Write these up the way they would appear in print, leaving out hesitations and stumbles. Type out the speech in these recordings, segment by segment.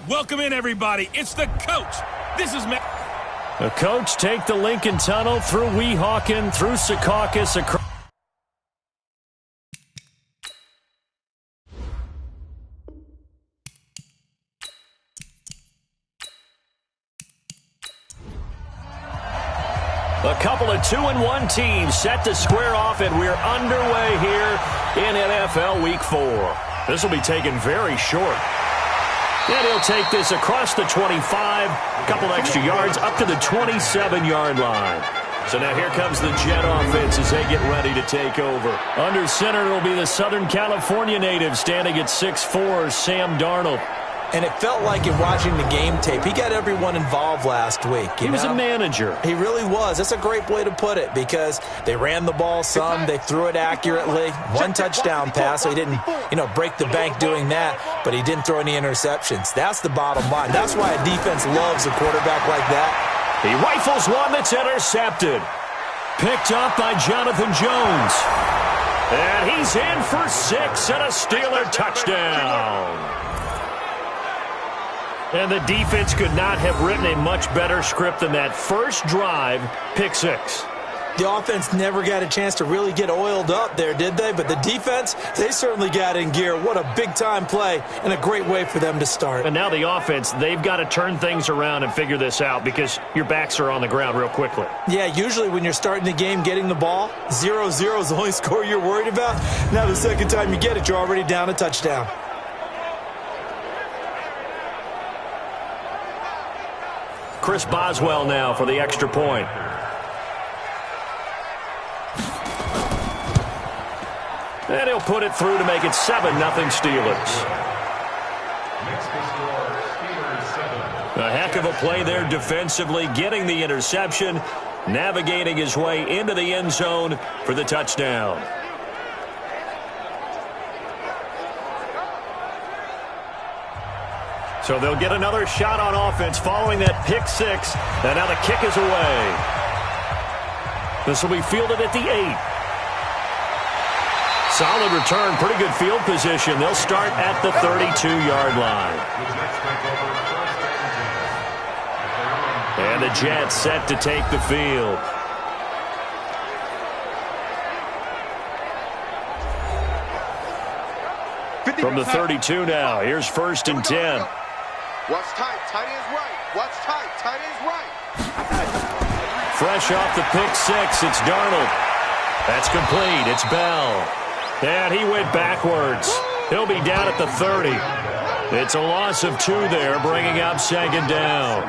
Welcome in, everybody. It's the coach. This is Matt. The coach take the Lincoln Tunnel through Weehawken, through Secaucus, across. A couple of 2-1 teams set to square off, and we're underway here in NFL Week 4. This will be taken very short. And he'll take this across the 25, a couple extra yards, up to the 27-yard line. So now here comes the Jet offense as they get ready to take over. Under center, it'll be the Southern California native standing at 6'4", Sam Darnold. And it felt like in watching the game tape, he got everyone involved last week. He was a manager. He really was. That's a great way to put it because they ran the ball some, they threw it accurately. One touchdown pass, so he didn't, break the bank doing that, but he didn't throw any interceptions. That's the bottom line. That's why a defense loves a quarterback like that. He rifles one that's intercepted. Picked up by Jonathan Jones. And he's in for 6 and a Steeler touchdown. And the defense could not have written a much better script than that first drive, pick 6. The offense never got a chance to really get oiled up there, did they? But the defense, they certainly got in gear. What a big-time play and a great way for them to start. And now the offense, they've got to turn things around and figure this out because your backs are on the ground real quickly. Yeah, usually when you're starting the game getting the ball, 0-0 is the only score you're worried about. Now the second time you get it, you're already down a touchdown. Chris Boswell now for the extra point. And he'll put it through to make it 7-0 Steelers. A heck of a play there defensively, getting the interception, navigating his way into the end zone for the touchdown. So they'll get another shot on offense following that pick 6. And now the kick is away. This will be fielded at the 8. Solid return, pretty good field position. They'll start at the 32-yard line. And the Jets set to take the field. From the 32 now, here's 1st and 10. Watch tight, tight end's right. Watch tight, tight end's right. Fresh off the pick 6, it's Darnold. That's complete, it's Bell. And he went backwards. He'll be down at the 30. It's a loss of 2 there, bringing up 2nd down.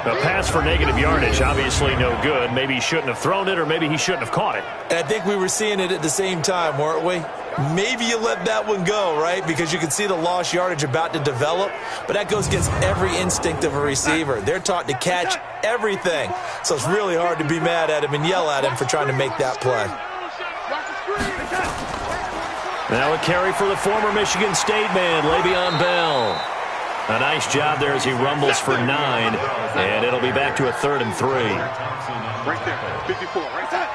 A pass for negative yardage, obviously no good. Maybe he shouldn't have thrown it, or maybe he shouldn't have caught it. And I think we were seeing it at the same time, weren't we? Maybe you let that one go, right? Because you can see the lost yardage about to develop. But that goes against every instinct of a receiver. They're taught to catch everything. So it's really hard to be mad at him and yell at him for trying to make that play. Now a carry for the former Michigan State man, Le'Veon Bell. A nice job there as he rumbles for 9. And it'll be back to a 3rd and 3. Right there, 54, right there.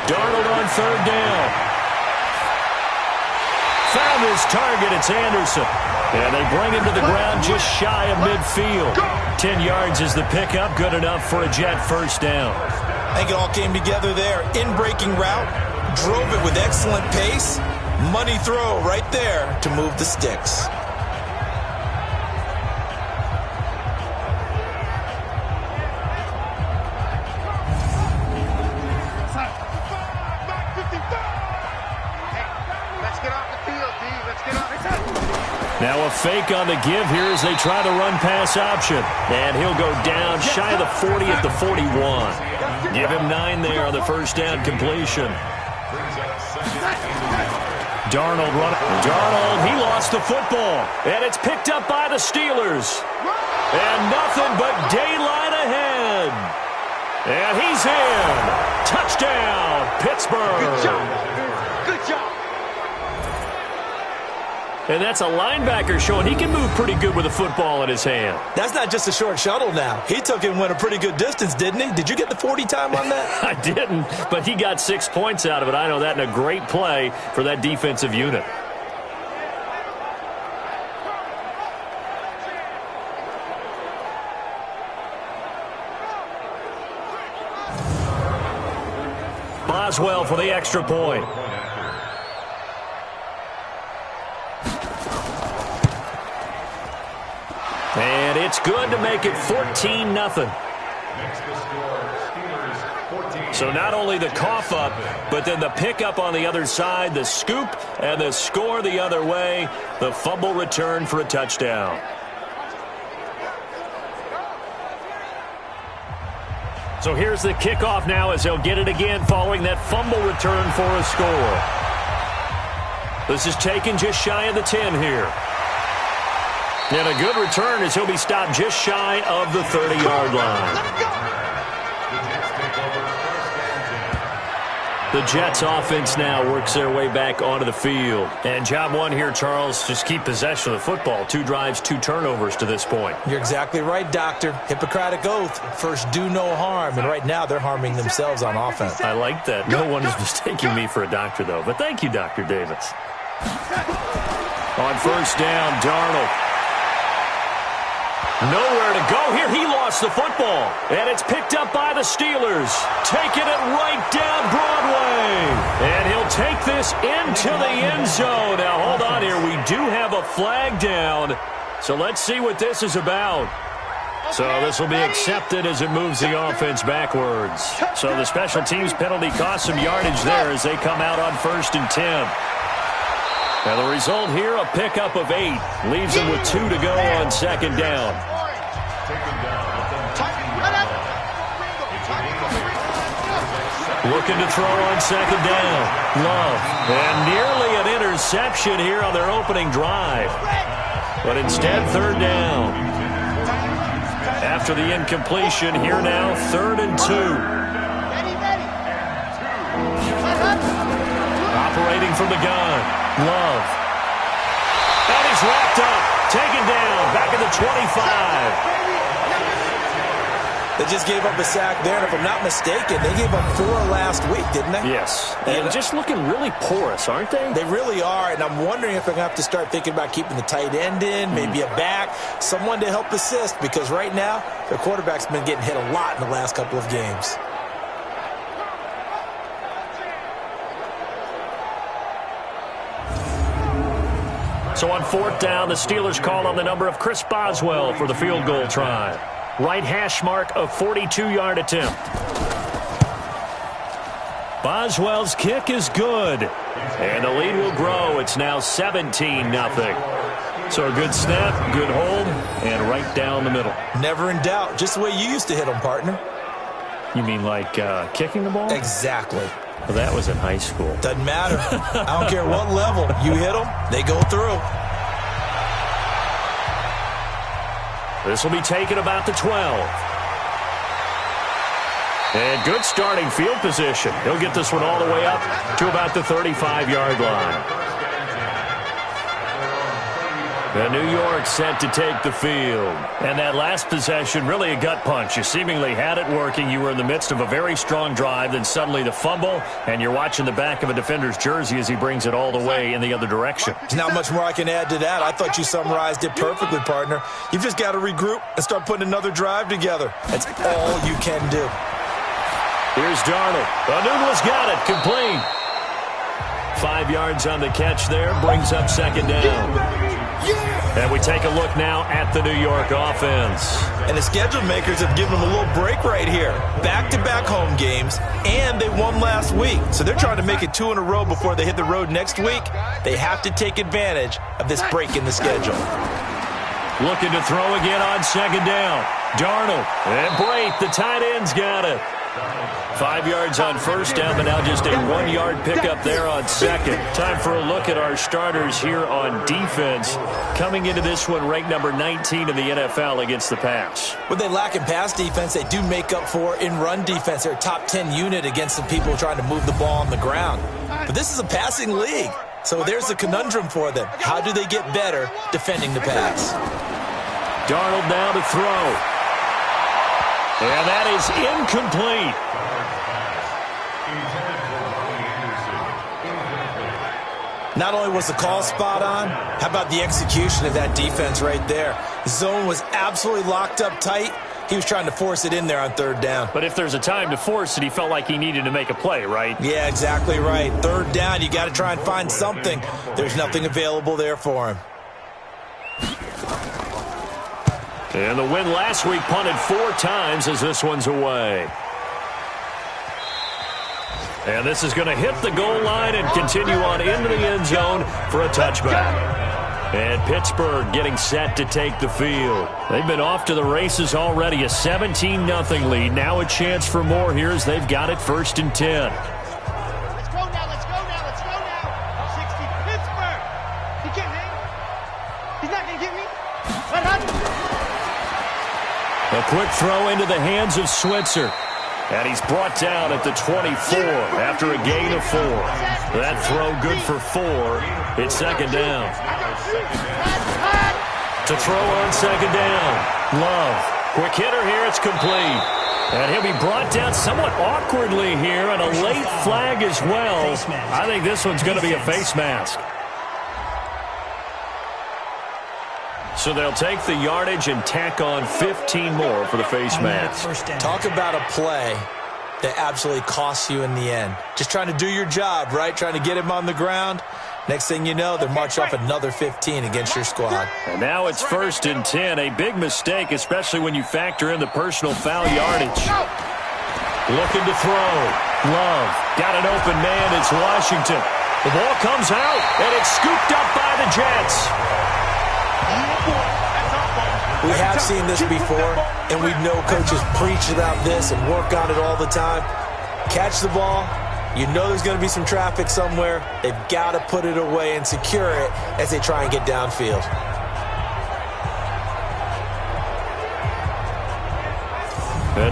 Darnold on 3rd down. Found his target, it's Anderson. And they bring him to the ground just shy of midfield. 10 yards is the pickup, good enough for a Jet 1st down. I think it all came together there. In-breaking route, drove it with excellent pace. Money throw right there to move the sticks. Now a fake on the give here as they try the run-pass option. And he'll go down shy of the 40 at the 41. Give him 9 there on the 1st down completion. Darnold he lost the football. And it's picked up by the Steelers. And nothing but daylight ahead. And he's in. Touchdown, Pittsburgh. Good job. Good job. And that's a linebacker showing he can move pretty good with a football in his hand. That's not just a short shuttle now. He took it and went a pretty good distance, didn't he? Did you get the 40 time on that? I didn't, but he got 6 points out of it. I know that, and a great play for that defensive unit. Boswell for the extra point. And it's good to make it 14-0. So not only the cough up, but then the pickup on the other side, the scoop, and the score the other way, the fumble return for a touchdown. So here's the kickoff now as they'll get it again following that fumble return for a score. This is taken just shy of the 10 here. And a good return as he'll be stopped just shy of the 30-yard line. The Jets offense now works their way back onto the field. And job one here, Charles, just keep possession of the football. 2 drives, 2 turnovers to this point. You're exactly right, Doctor. Hippocratic oath. First, do no harm. And right now, they're harming themselves on offense. I like that. No one is mistaking me for a doctor, though. But thank you, Dr. Davis. On first down, Darnold. Nowhere to go here. He lost the football. And it's picked up by the Steelers. Taking it right down Broadway. And he'll take this into the end zone. Now, hold on here. We do have a flag down. So let's see what this is about. So this will be accepted as it moves the offense backwards. So the special teams penalty cost some yardage there as they come out on first and 10. Now the result here, a pickup of 8. Leaves them with 2 to go on second down. Looking to throw on second down. Love. And nearly an interception here on their opening drive. But instead, third down. After the incompletion, here now, 3rd and 2. Operating from the gun. Love. And he's wrapped up. Taken down. Back at the 25. They just gave up a sack there, and if I'm not mistaken, they gave up 4 last week, didn't they? Yes. And just looking really porous, aren't they? They really are, and I'm wondering if they're going to have to start thinking about keeping the tight end in, maybe a back, someone to help assist, because right now, their quarterback's been getting hit a lot in the last couple of games. So on 4th down, the Steelers call on the number of Chris Boswell for the field goal try. Right hash mark, a 42-yard attempt. Boswell's kick is good. And the lead will grow. It's now 17-0. So a good snap, good hold, and right down the middle. Never in doubt. Just the way you used to hit them, partner. You mean like kicking the ball? Exactly. Well, that was in high school. Doesn't matter. I don't care what level. You hit them, they go through. This will be taken about the 12. And good starting field position. He'll get this one all the way up to about the 35-yard line. The New York set to take the field. And that last possession, really a gut punch. You seemingly had it working. You were in the midst of a very strong drive. Then suddenly the fumble, and you're watching the back of a defender's jersey as he brings it all the way in the other direction. There's not much more I can add to that. I thought you summarized it perfectly, partner. You've just got to regroup and start putting another drive together. That's all you can do. Here's Darnold. Anubla's got it. Complete. 5 yards on the catch there. Brings up second down. And we take a look now at the New York offense. And the schedule makers have given them a little break right here. Back-to-back home games, and they won last week. So they're trying to make it 2 in a row before they hit the road next week. They have to take advantage of this break in the schedule. Looking to throw again on second down. Darnold and Brate, the tight end's got it. 5 yards on first down, but now just a 1-yard pickup there on second. Time for a look at our starters here on defense. Coming into this one, ranked number 19 in the NFL against the pass. What they lack in pass defense, they do make up for in run defense. They're a top 10 unit against some people trying to move the ball on the ground. But this is a passing league, so there's a conundrum for them. How do they get better defending the pass? Darnold now to throw. And that is incomplete. Not only was the call spot on, how about the execution of that defense right there? The zone was absolutely locked up tight. He was trying to force it in there on third down. But if there's a time to force it, he felt like he needed to make a play, right? Yeah, exactly right. Third down, you got to try and find something. There's nothing available there for him. And the win last week punted 4 times as this one's away. And this is going to hit the goal line and continue on into the end zone for a touchback. And Pittsburgh getting set to take the field. They've been off to the races already, a 17-0 lead. Now a chance for more here as they've got it 1st and 10. Let's go now, let's go now, let's go now. 60, Pittsburgh. He can't hang. He's not going to get me. A quick throw into the hands of Switzer. And he's brought down at the 24 after a gain of 4. That throw good for 4. It's 2nd down. To throw on 2nd down. Love. Quick hitter here. It's complete. And he'll be brought down somewhat awkwardly here, and a late flag as well. I think this one's going to be a face mask. So they'll take the yardage and tack on 15 more for the face mask. Talk about a play that absolutely costs you in the end. Just trying to do your job, right? Trying to get him on the ground. Next thing you know, they're marching off another 15 against your squad. And now it's 1st and 10. A big mistake, especially when you factor in the personal foul yardage. Looking to throw. Love. Got an open man. It's Washington. The ball comes out, and it's scooped up by the Jets. We have seen this before, and we know coaches preach about this and work on it all the time. Catch the ball. You know there's going to be some traffic somewhere. They've got to put it away and secure it as they try and get downfield.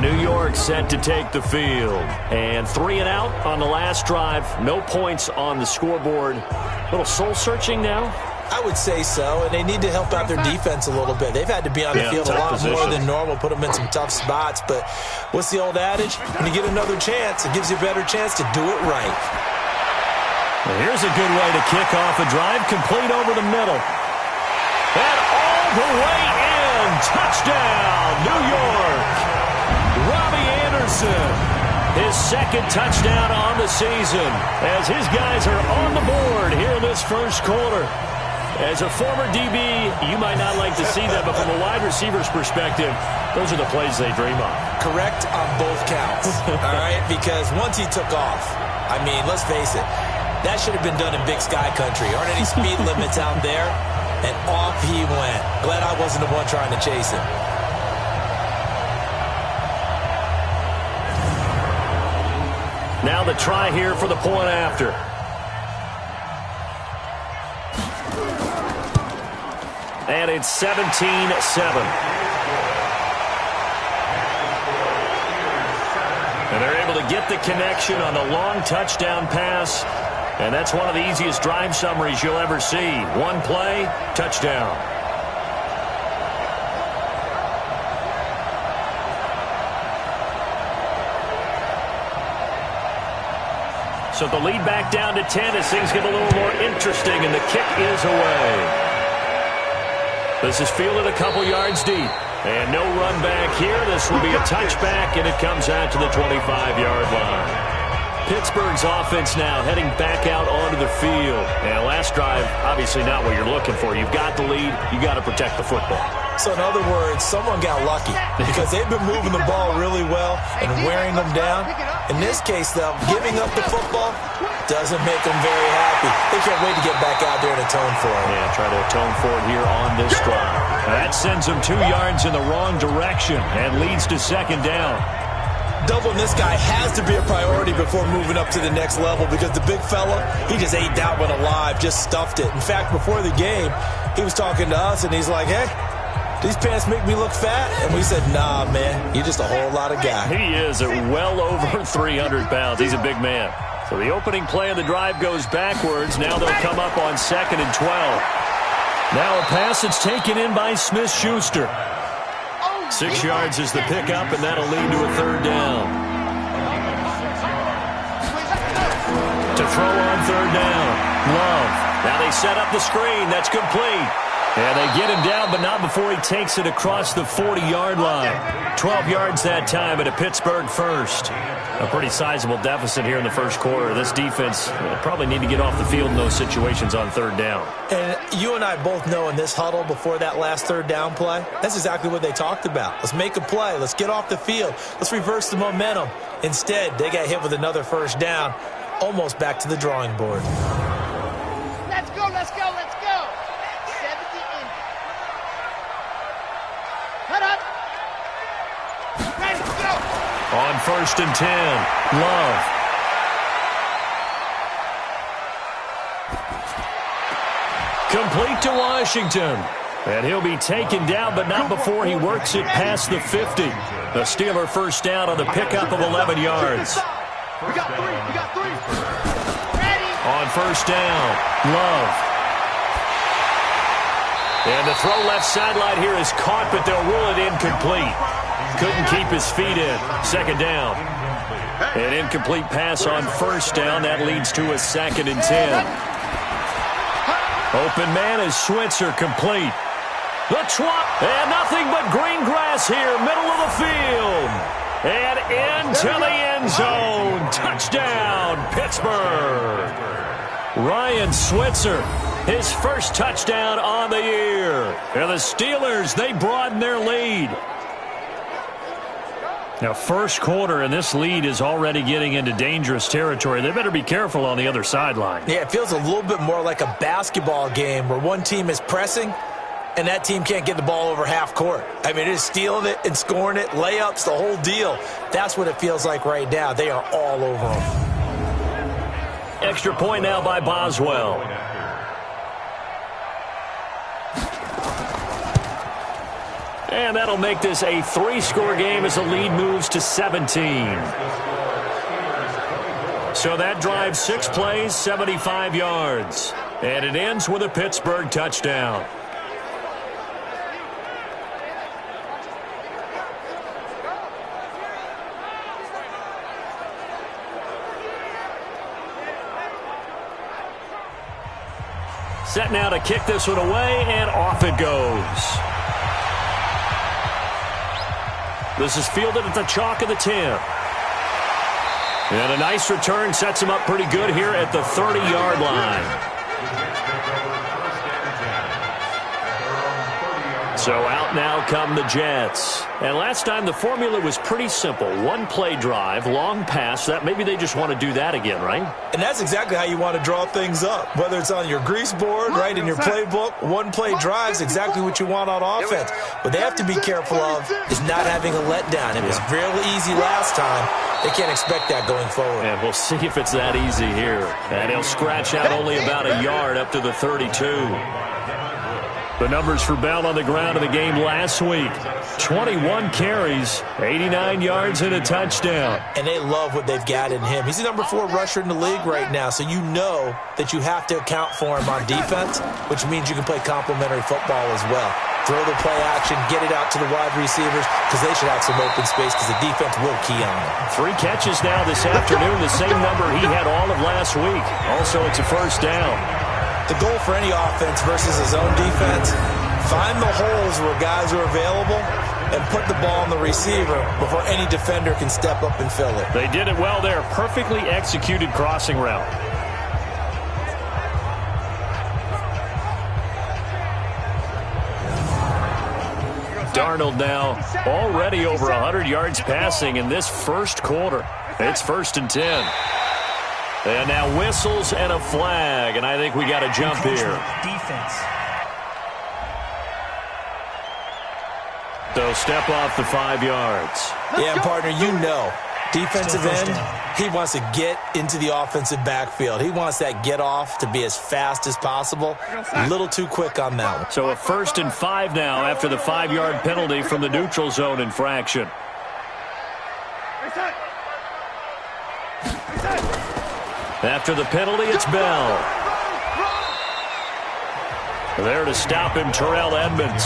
New York set to take the field. And 3 and out on the last drive. No points on the scoreboard. A little soul-searching now. I would say so, and they need to help out their defense a little bit. They've had to be on the field a lot more than normal, put them in some tough spots. But what's the old adage? When you get another chance, it gives you a better chance to do it right. Well, here's a good way to kick off a drive, complete over the middle. And all the way in. Touchdown, New York. Robbie Anderson. His 2nd touchdown on the season as his guys are on the board here in this first quarter. As a former DB, you might not like to see that, but from a wide receiver's perspective, those are the plays they dream of. Correct on both counts, all right? Because once he took off, I mean, let's face it, that should have been done in Big Sky Country. Aren't any speed limits out there? And off he went. Glad I wasn't the one trying to chase him. Now the try here for the point after. And it's 17-7. And they're able to get the connection on the long touchdown pass. And that's one of the easiest drive summaries you'll ever see. One play, touchdown. So the lead back down to 10 as things get a little more interesting, and the kick is away. This is fielded a couple yards deep. And no run back here. This will be a touchback, and it comes out to the 25-yard line. Pittsburgh's offense now heading back out onto the field. And last drive, obviously not what you're looking for. You've got the lead. You got to protect the football. So in other words, someone got lucky because they've been moving the ball really well and wearing them down. In this case, though, giving up the football doesn't make them very happy. They can't wait to get back out there and atone for it. Yeah, try to atone for it here on this drive. That sends them 2 yards in the wrong direction and leads to 2nd down. Doubling this guy has to be a priority before moving up to the next level because the big fella, he just ate that one alive, just stuffed it. In fact, before the game, he was talking to us, and he's like, hey, these pants make me look fat? And we said, nah, man, you're just a whole lot of guy. He is at well over 300 pounds. He's a big man. So the opening play of the drive goes backwards. Now they'll come up on 2nd and 12. Now a pass that's taken in by Smith-Schuster. 6 yards is the pickup, and that'll lead to a 3rd down. To throw on 3rd down. Love. Now they set up the screen. That's complete. And they get him down, but not before he takes it across the 40-yard line. 12 yards that time, and a Pittsburgh first. A pretty sizable deficit here in the first quarter. This defense probably need to get off the field in those situations on third down. And you and I both know in this huddle before that last third down play, that's exactly what they talked about. Let's make a play. Let's get off the field. Let's reverse the momentum. Instead, they got hit with another first down, almost back to the drawing board. Let's go, let's go, let's go. 70 in. Cut up. Ready to go. On 1st and 10, Love. Complete to Washington. And he'll be taken down, but not before he works it past the 50. The Steeler first down on the pickup of 11 yards. We got three. Ready. On 1st down, Love. And the throw left sideline here is caught, but they'll rule it incomplete. Couldn't keep his feet in. 2nd down. An incomplete pass on 1st down. That leads to a 2nd and 10. Open man is Switzer, complete. The and nothing but green grass here, middle of the field. And into the end zone. Touchdown, Pittsburgh. Ryan Switzer, his first touchdown on the year. And the Steelers, they broaden their lead. Now, first quarter, and this lead is already getting into dangerous territory. They better be careful on the other sideline. Yeah, it feels a little bit more like a basketball game where one team is pressing and that team can't get the ball over half court. I mean, it is stealing it and scoring it, layups, the whole deal. That's what it feels like right now. They are all over them. Extra point now by Boswell. And that'll make this a 3-score game as the lead moves to 17. So that drives 6 plays, 75 yards. And it ends with a Pittsburgh touchdown. Set now to kick this one away, and off it goes. This is fielded at the chalk of the 10. And a nice return sets him up pretty good here at the 30-yard line. So out now come the Jets. And last time the formula was pretty simple. 1-play drive, long pass. That maybe they just want to do that again, right? And that's exactly how you want to draw things up. Whether it's on your grease board, right, in your playbook, 1-play drive is exactly what you want on offense. What they have to be careful of is not having a letdown. It was really easy last time. They can't expect that going forward. And we'll see if it's that easy here. And he'll scratch out only about a yard up to the 32. The numbers for Bell on the ground in the game last week. 21 carries, 89 yards, and a touchdown. And they love what they've got in him. He's the number 4 rusher in the league right now, so you know that you have to account for him on defense, which means you can play complementary football as well. Throw the play action, get it out to the wide receivers, because they should have some open space because the defense will key on them. 3 catches now this afternoon, the same number he had all of last week. Also, it's a first down. The goal for any offense versus his own defense, find the holes where guys are available and put the ball on the receiver before any defender can step up and fill it. They did it well there. Perfectly executed crossing route. Darnold now already over 100 yards passing in this first quarter. It's 1st and 10. And now whistles and a flag, and I think we got a jump here. Defense. So step off the 5 yards. Yeah, partner, you know, defensive end, he wants to get into the offensive backfield. He wants that get off to be as fast as possible. A little too quick on that one. So a 1st and 5 now after the 5-yard penalty from the neutral zone infraction. After the penalty, it's Bell. There to stop him, Terrell Edmonds.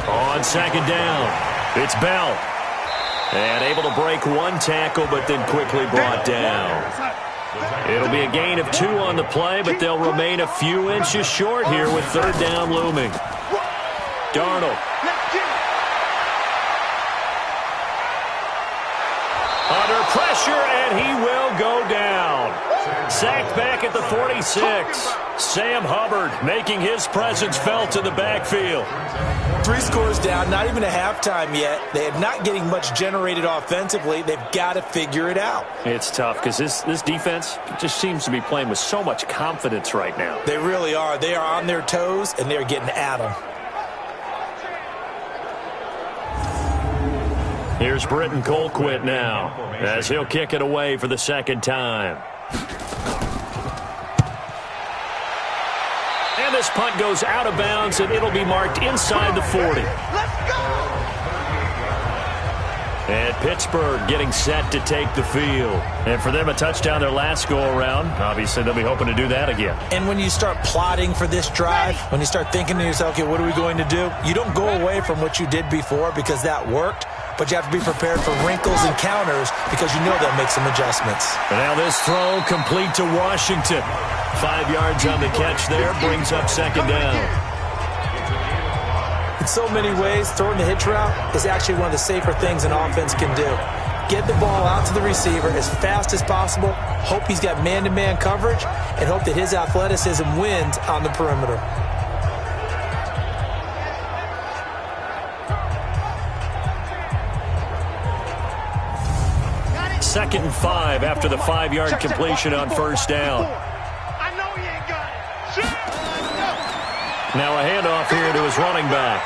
On 2nd down, it's Bell. And able to break one tackle, but then quickly brought down. It'll be a gain of 2 on the play, but they'll remain a few inches short here with third down looming. Darnold. Under pressure, and he will go down. Sacked back at the 46. Sam Hubbard making his presence felt in the backfield. 3 scores down, not even a halftime yet. They are not getting much generated offensively. They've got to figure it out. It's tough because this defense just seems to be playing with so much confidence right now. They really are. They are on their toes, and they're getting at them. Here's Britton Colquitt now as he'll kick it away for the second time. And this punt goes out of bounds, and it'll be marked inside the 40. Let's go! And Pittsburgh getting set to take the field. And for them, a touchdown their last go-around. Obviously, they'll be hoping to do that again. And when you start plotting for this drive, when you start thinking to yourself, okay, what are we going to do? You don't go away from what you did before because that worked. But you have to be prepared for wrinkles and counters because you know they'll make some adjustments. And now this throw complete to Washington. 5 yards on the catch there, brings up second down. In so many ways, throwing the hitch route is actually one of the safer things an offense can do. Get the ball out to the receiver as fast as possible, hope he's got man-to-man coverage, and hope that his athleticism wins on the perimeter. Second and 5 after the 5-yard completion on first down. I know he ain't got it. Now a handoff here to his running back.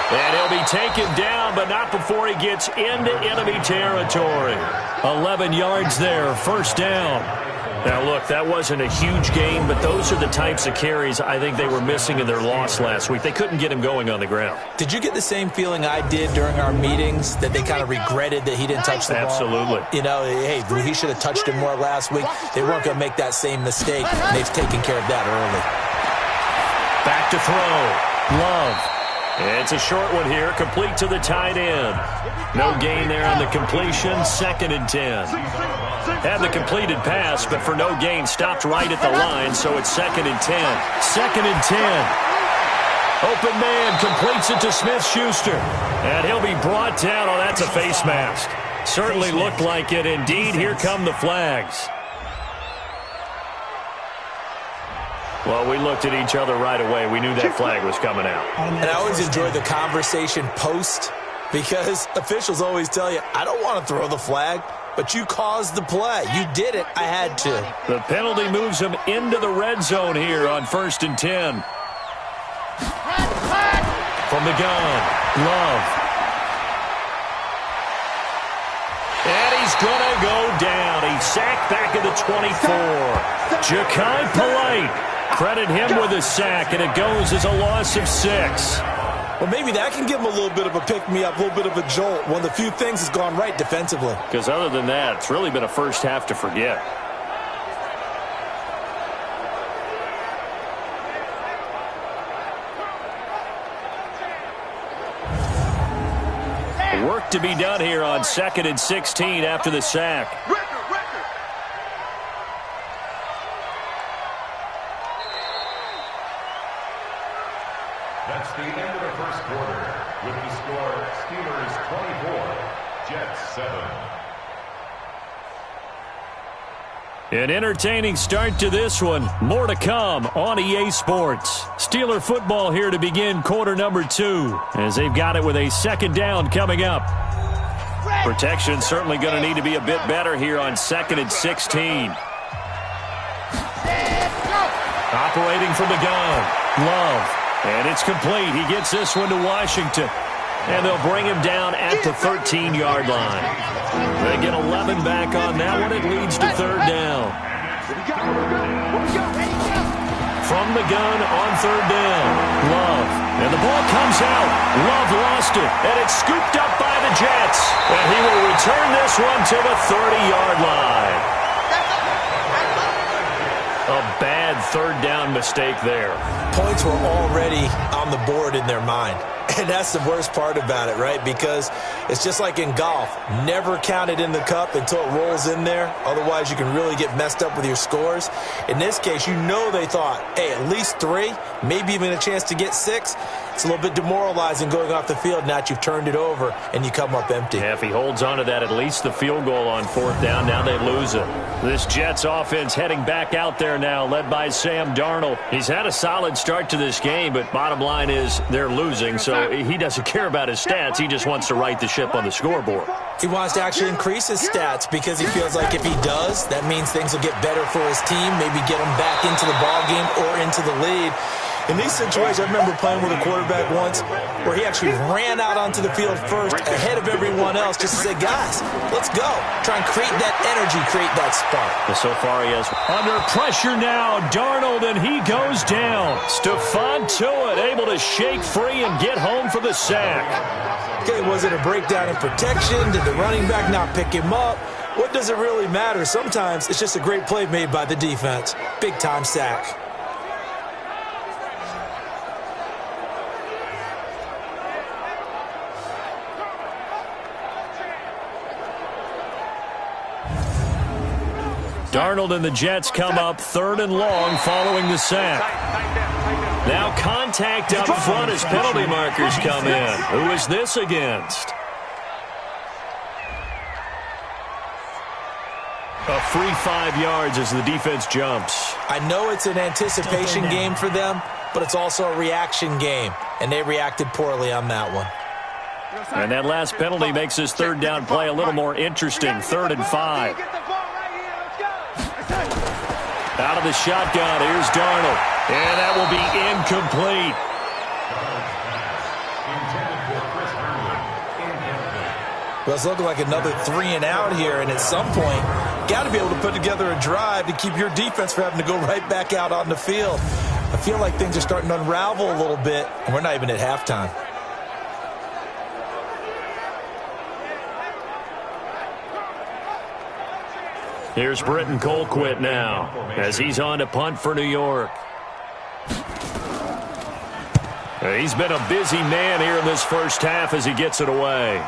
And he'll be taken down, but not before he gets into enemy territory. 11 yards there, first down. Now, look, that wasn't a huge gain, but those are the types of carries I think they were missing in their loss last week. They couldn't get him going on the ground. Did you get the same feeling I did during our meetings, that they kind of regretted that he didn't touch the ball? Absolutely. You know, hey, he should have touched it more last week. They weren't going to make that same mistake, and they've taken care of that early. Back to throw. Love. It's a short one here, complete to the tight end. No gain there on the completion, second and 10. Had the completed pass, but for no gain, stopped right at the line, so it's second and 10. Second and 10. Open man completes it to Smith-Schuster. And he'll be brought down. Oh, that's a face mask. Certainly looked like it. Indeed, here come the flags. Well, we looked at each other right away. We knew that flag was coming out. And I always enjoy the conversation post, because officials always tell you, I don't want to throw the flag, but you caused the play. You did it. I had to. The penalty moves him into the red zone here on first and 10. From the gun, Love. And he's going to go down. He's sacked back at the 24. Ja'Kai Polite. Credit him with a sack, and it goes as a loss of 6. Well, maybe that can give him a little bit of a pick-me-up, a little bit of a jolt. One of the few things has gone right defensively. Because other than that, it's really been a first half to forget. Work to be done here on second and 16 after the sack. That's the end of the first quarter. With the score, Steelers 24, Jets 7. An entertaining start to this one. More to come on EA Sports. Steeler football here to begin quarter number 2, as they've got it with a second down coming up. Protection certainly going to need to be a bit better here on second and 16. Operating from the gun, Love. And it's complete. He gets this one to Washington. And they'll bring him down at the 13-yard line. They get 11 back on that one. It leads to third down. From the gun on third down, Love. And the ball comes out. Love lost it. And it's scooped up by the Jets. And he will return this one to the 30-yard line. A bad third down mistake there. Points were already on the board in their mind. And that's the worst part about it, right? Because it's just like in golf. Never count it in the cup until it rolls in there. Otherwise, you can really get messed up with your scores. In this case, you know they thought, hey, at least 3, maybe even a chance to get 6. It's a little bit demoralizing going off the field now that you've turned it over and you come up empty. Yeah, if he holds on to that, at least the field goal on 4th down, now they lose it. This Jets offense heading back out there now, led by Sam Darnold. He's had a solid start to this game, but bottom line is they're losing, so he doesn't care about his stats. He just wants to right the ship on the scoreboard. He wants to actually increase his stats because he feels like if he does, that means things will get better for his team, maybe get him back into the ball game or into the lead. In these situations, I remember playing with a quarterback once where he actually ran out onto the field first ahead of everyone else just to say, guys, let's go. Try and create that energy, create that spark. And so far he has under pressure now. Darnold, and he goes down. Stephon Tuitt able to shake free and get home for the sack. Okay, was it a breakdown in protection? Did the running back not pick him up? What does it really matter? Sometimes it's just a great play made by the defense. Big-time sack. Darnold and the Jets come up 3rd and long following the sack. Now contact up front as penalty markers come in. Who is this against? A free 5 yards as the defense jumps. I know it's an anticipation game for them, but it's also a reaction game, and they reacted poorly on that one. And that last penalty makes this 3rd down play a little more interesting. 3rd and 5. Out of the shotgun, here's Darnold. And that will be incomplete. Well, it's looking like another 3 and out here, and at some point, got to be able to put together a drive to keep your defense from having to go right back out on the field. I feel like things are starting to unravel a little bit, and we're not even at halftime. Here's Britton Colquitt now as he's on to punt for New York. He's been a busy man here in this first half as he gets it away.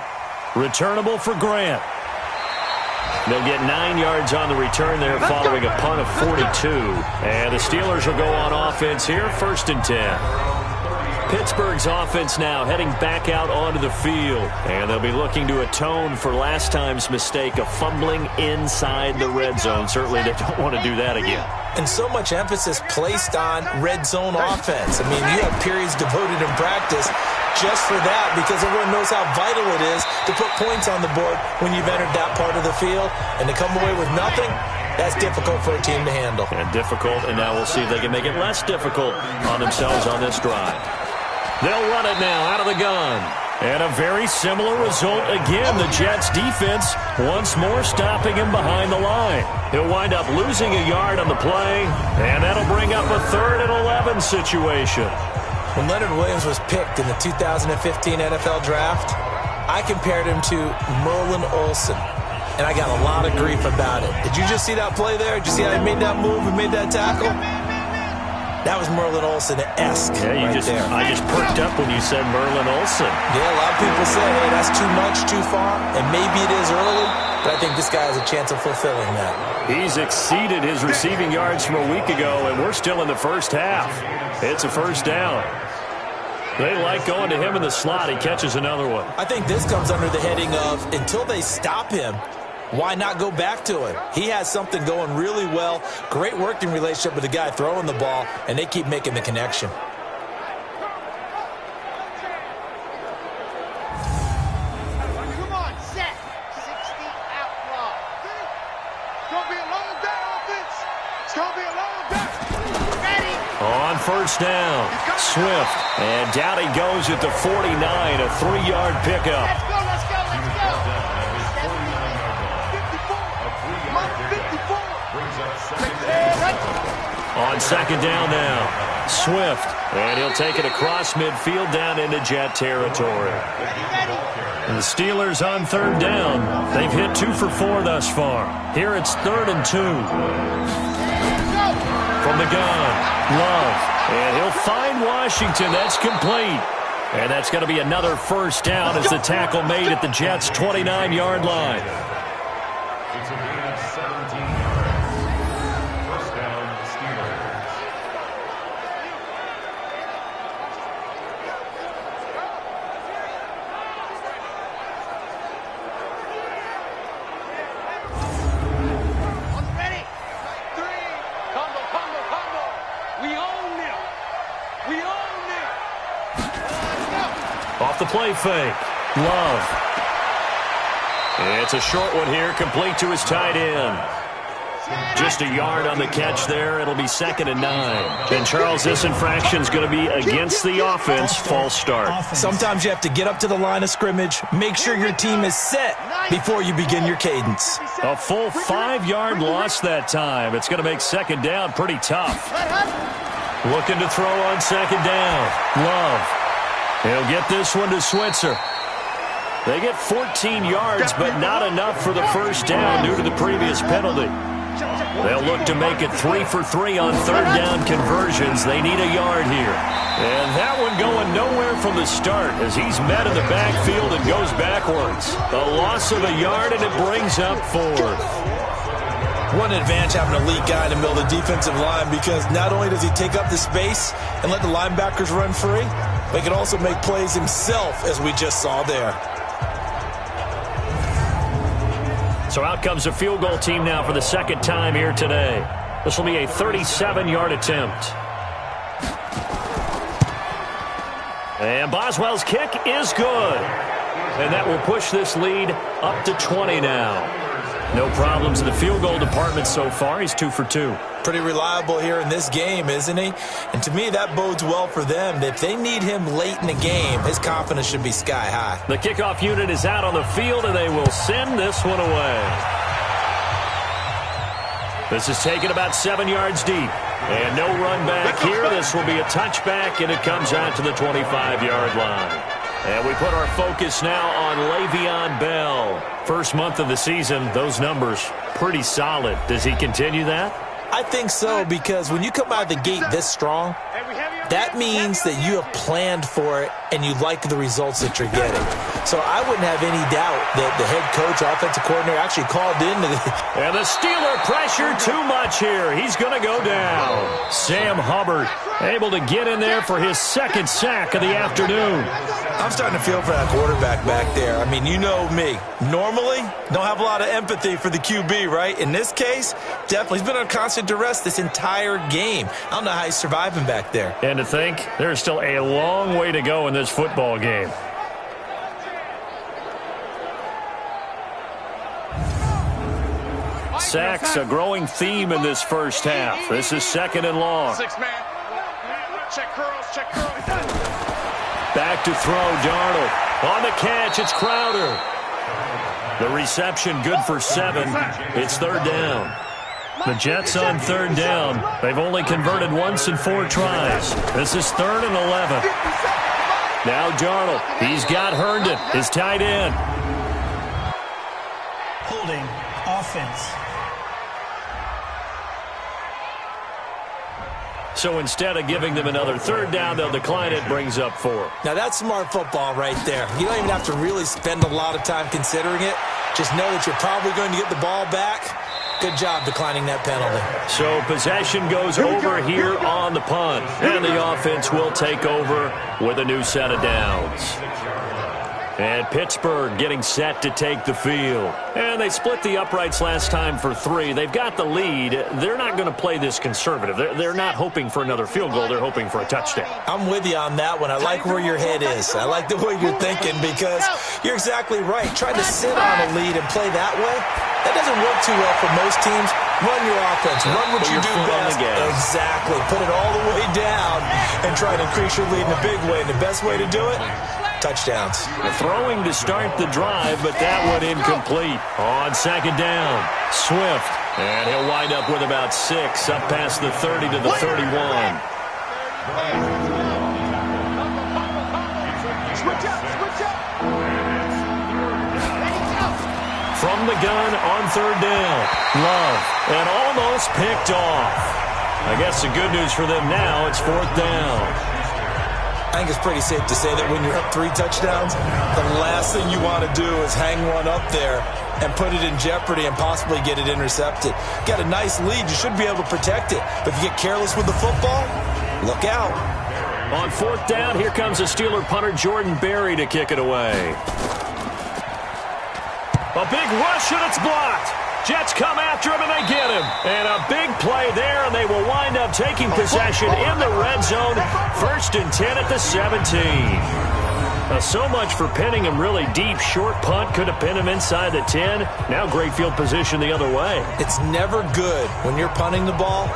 Returnable for Grant. They'll get 9 yards on the return there following a punt of 42. And the Steelers will go on offense here, 1st and 10. Pittsburgh's offense now heading back out onto the field. And they'll be looking to atone for last time's mistake of fumbling inside the red zone. Certainly they don't want to do that again. And so much emphasis placed on red zone offense. I mean, you have periods devoted in practice just for that because everyone knows how vital it is to put points on the board when you've entered that part of the field. And to come away with nothing, that's difficult for a team to handle. And difficult, and now we'll see if they can make it less difficult on themselves on this drive. They'll run it now out of the gun. And a very similar result again. The Jets defense once more stopping him behind the line. He'll wind up losing a yard on the play, and that'll bring up a 3rd and 11 situation. When Leonard Williams was picked in the 2015 NFL Draft, I compared him to Merlin Olsen, and I got a lot of grief about it. Did you just see that play there? Did you see how he made that move and made that tackle? That was Merlin Olsen-esque I just perked up when you said Merlin Olsen. Yeah, a lot of people say, hey, that's too much, too far, and maybe it is early, but I think this guy has a chance of fulfilling that. He's exceeded his receiving yards from a week ago, and we're still in the first half. It's a 1st down. They like going to him in the slot. He catches another one. I think this comes under the heading of until they stop him, why not go back to him? He has something going really well. Great working relationship with the guy throwing the ball, and they keep making the connection. Come on, set. 60 out block. It's going to be a long day, offense. It's going to be a long day. Ready. On 1st down, Swift. And down he goes at the 49, a 3-yard pickup. Let's go, let's go, let's go. 54. On 2nd down now, Swift. And he'll take it across midfield down into Jet territory. And the Steelers on 3rd down. They've hit 2 for 4 thus far. Here it's 3rd and 2. From the gun, Love. And he'll find Washington. That's complete. And that's going to be another first down as the tackle made at the Jets' 29-yard line. It's a gain of 17 yards. First down, Steelers. Ready? 3. Combo. We own them. We own them. Off the play fake. Love. It's a short one here, complete to his tight end. Just a yard on the catch there. It'll be 2nd and 9. And, Charles, this infraction's going to be against the offense. False start. Sometimes you have to get up to the line of scrimmage, make sure your team is set before you begin your cadence. A full 5-yard loss that time. It's going to make 2nd down pretty tough. Looking to throw on 2nd down. Love. He'll get this one to Switzer. They get 14 yards, but not enough for the first down due to the previous penalty. They'll look to make it 3 for 3 on 3rd down conversions. They need a yard here. And that one going nowhere from the start as he's met in the backfield and goes backwards. The loss of a yard, and it brings up 4th. What an advantage having an elite guy in the middle of the defensive line, because not only does he take up the space and let the linebackers run free, but he can also make plays himself, as we just saw there. So out comes a field goal team now for the 2nd time here today. This will be a 37-yard attempt. And Boswell's kick is good. And that will push this lead up to 20 now. No problems in the field goal department so far. He's 2 for 2. Pretty reliable here in this game, isn't he? And to me, that bodes well for them. If they need him late in the game, his confidence should be sky high. The kickoff unit is out on the field, and they will send this one away. This is taken about 7 yards deep. And no run back here. This will be a touchback, and it comes out to the 25-yard line. And we put our focus now on Le'Veon Bell. First month of the season, those numbers pretty solid. Does he continue that? I think so, because when you come out of the gate this strong, that means that you have planned for it and you like the results that you're getting. So I wouldn't have any doubt that the head coach, offensive coordinator, actually called in. And the Steeler pressure too much here. He's going to go down. Sam Hubbard able to get in there for his 2nd sack of the afternoon. I'm starting to feel for that quarterback back there. I mean, you know me. Normally, don't have a lot of empathy for the QB, right? In this case, definitely. He's been under constant duress this entire game. I don't know how he's surviving back there. And to think, there's still a long way to go in this football game. Sacks, a growing theme in this first half. This is 2nd and long. 6-man. Check curls. Back to throw, Darnold. On the catch, it's Crowder. The reception good for 7. It's 3rd down. The Jets on 3rd down. They've only converted once in 4 tries. This is 3rd and 11. Now Darnold. He's got Herndon, his tight end. Holding offense. So instead of giving them another 3rd down, they'll decline it, brings up 4. Now that's smart football right there. You don't even have to really spend a lot of time considering it. Just know that you're probably going to get the ball back. Good job declining that penalty. So possession goes over here on the punt. And the offense will take over with a new set of downs. And Pittsburgh getting set to take the field. And they split the uprights last time for 3. They've got the lead. They're not going to play this conservative. They're not hoping for another field goal. They're hoping for a touchdown. I'm with you on that one. I like where your head is. I like the way you're thinking, because you're exactly right. Trying to sit on a lead and play that way, that doesn't work too well for most teams. Run your offense. Run what you do best. Exactly. Put it all the way down and try to increase your lead in a big way. And the best way to do it, touchdowns. Throwing to start the drive, but that one incomplete. On 2nd down, Swift. And he'll wind up with about 6 up past the 30 to the 31. From the gun on 3rd down, Love. And almost picked off. I guess the good news for them now, it's 4th down. I think it's pretty safe to say that when you're up 3 touchdowns, the last thing you want to do is hang one up there and put it in jeopardy and possibly get it intercepted. Got a nice lead. You should be able to protect it. But if you get careless with the football, look out. On 4th down, here comes a Steeler punter, Jordan Berry, to kick it away. A big rush, and it's blocked. Jets come after him, and they get him. And a big play there, and they will wind up taking possession in the red zone. 1st and 10 at the 17. So much for pinning him really deep. Short punt could have pinned him inside the 10. Now great field position the other way. It's never good when you're punting the ball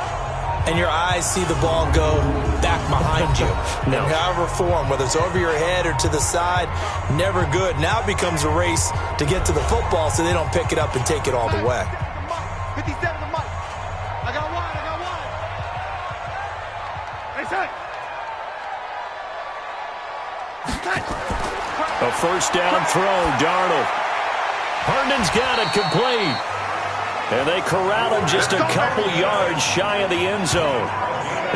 and your eyes see the ball go back behind you. No. In however form, whether it's over your head or to the side, never good. Now it becomes a race to get to the football so they don't pick it up and take it all the way. 57 to Mike. I got one. Hey, son. A 1st down throw, Darnold. Herndon's got it complete. And they corral him just a couple yards shy of the end zone.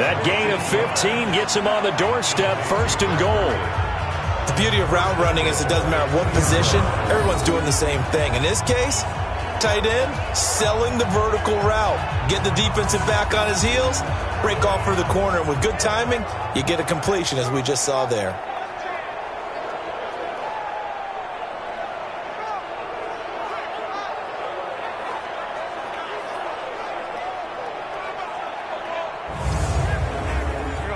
That gain of 15 gets him on the doorstep, 1st and goal. The beauty of route running is it doesn't matter what position, everyone's doing the same thing. In this case, tight end, selling the vertical route. Get the defensive back on his heels, break off for the corner. And with good timing, you get a completion, as we just saw there.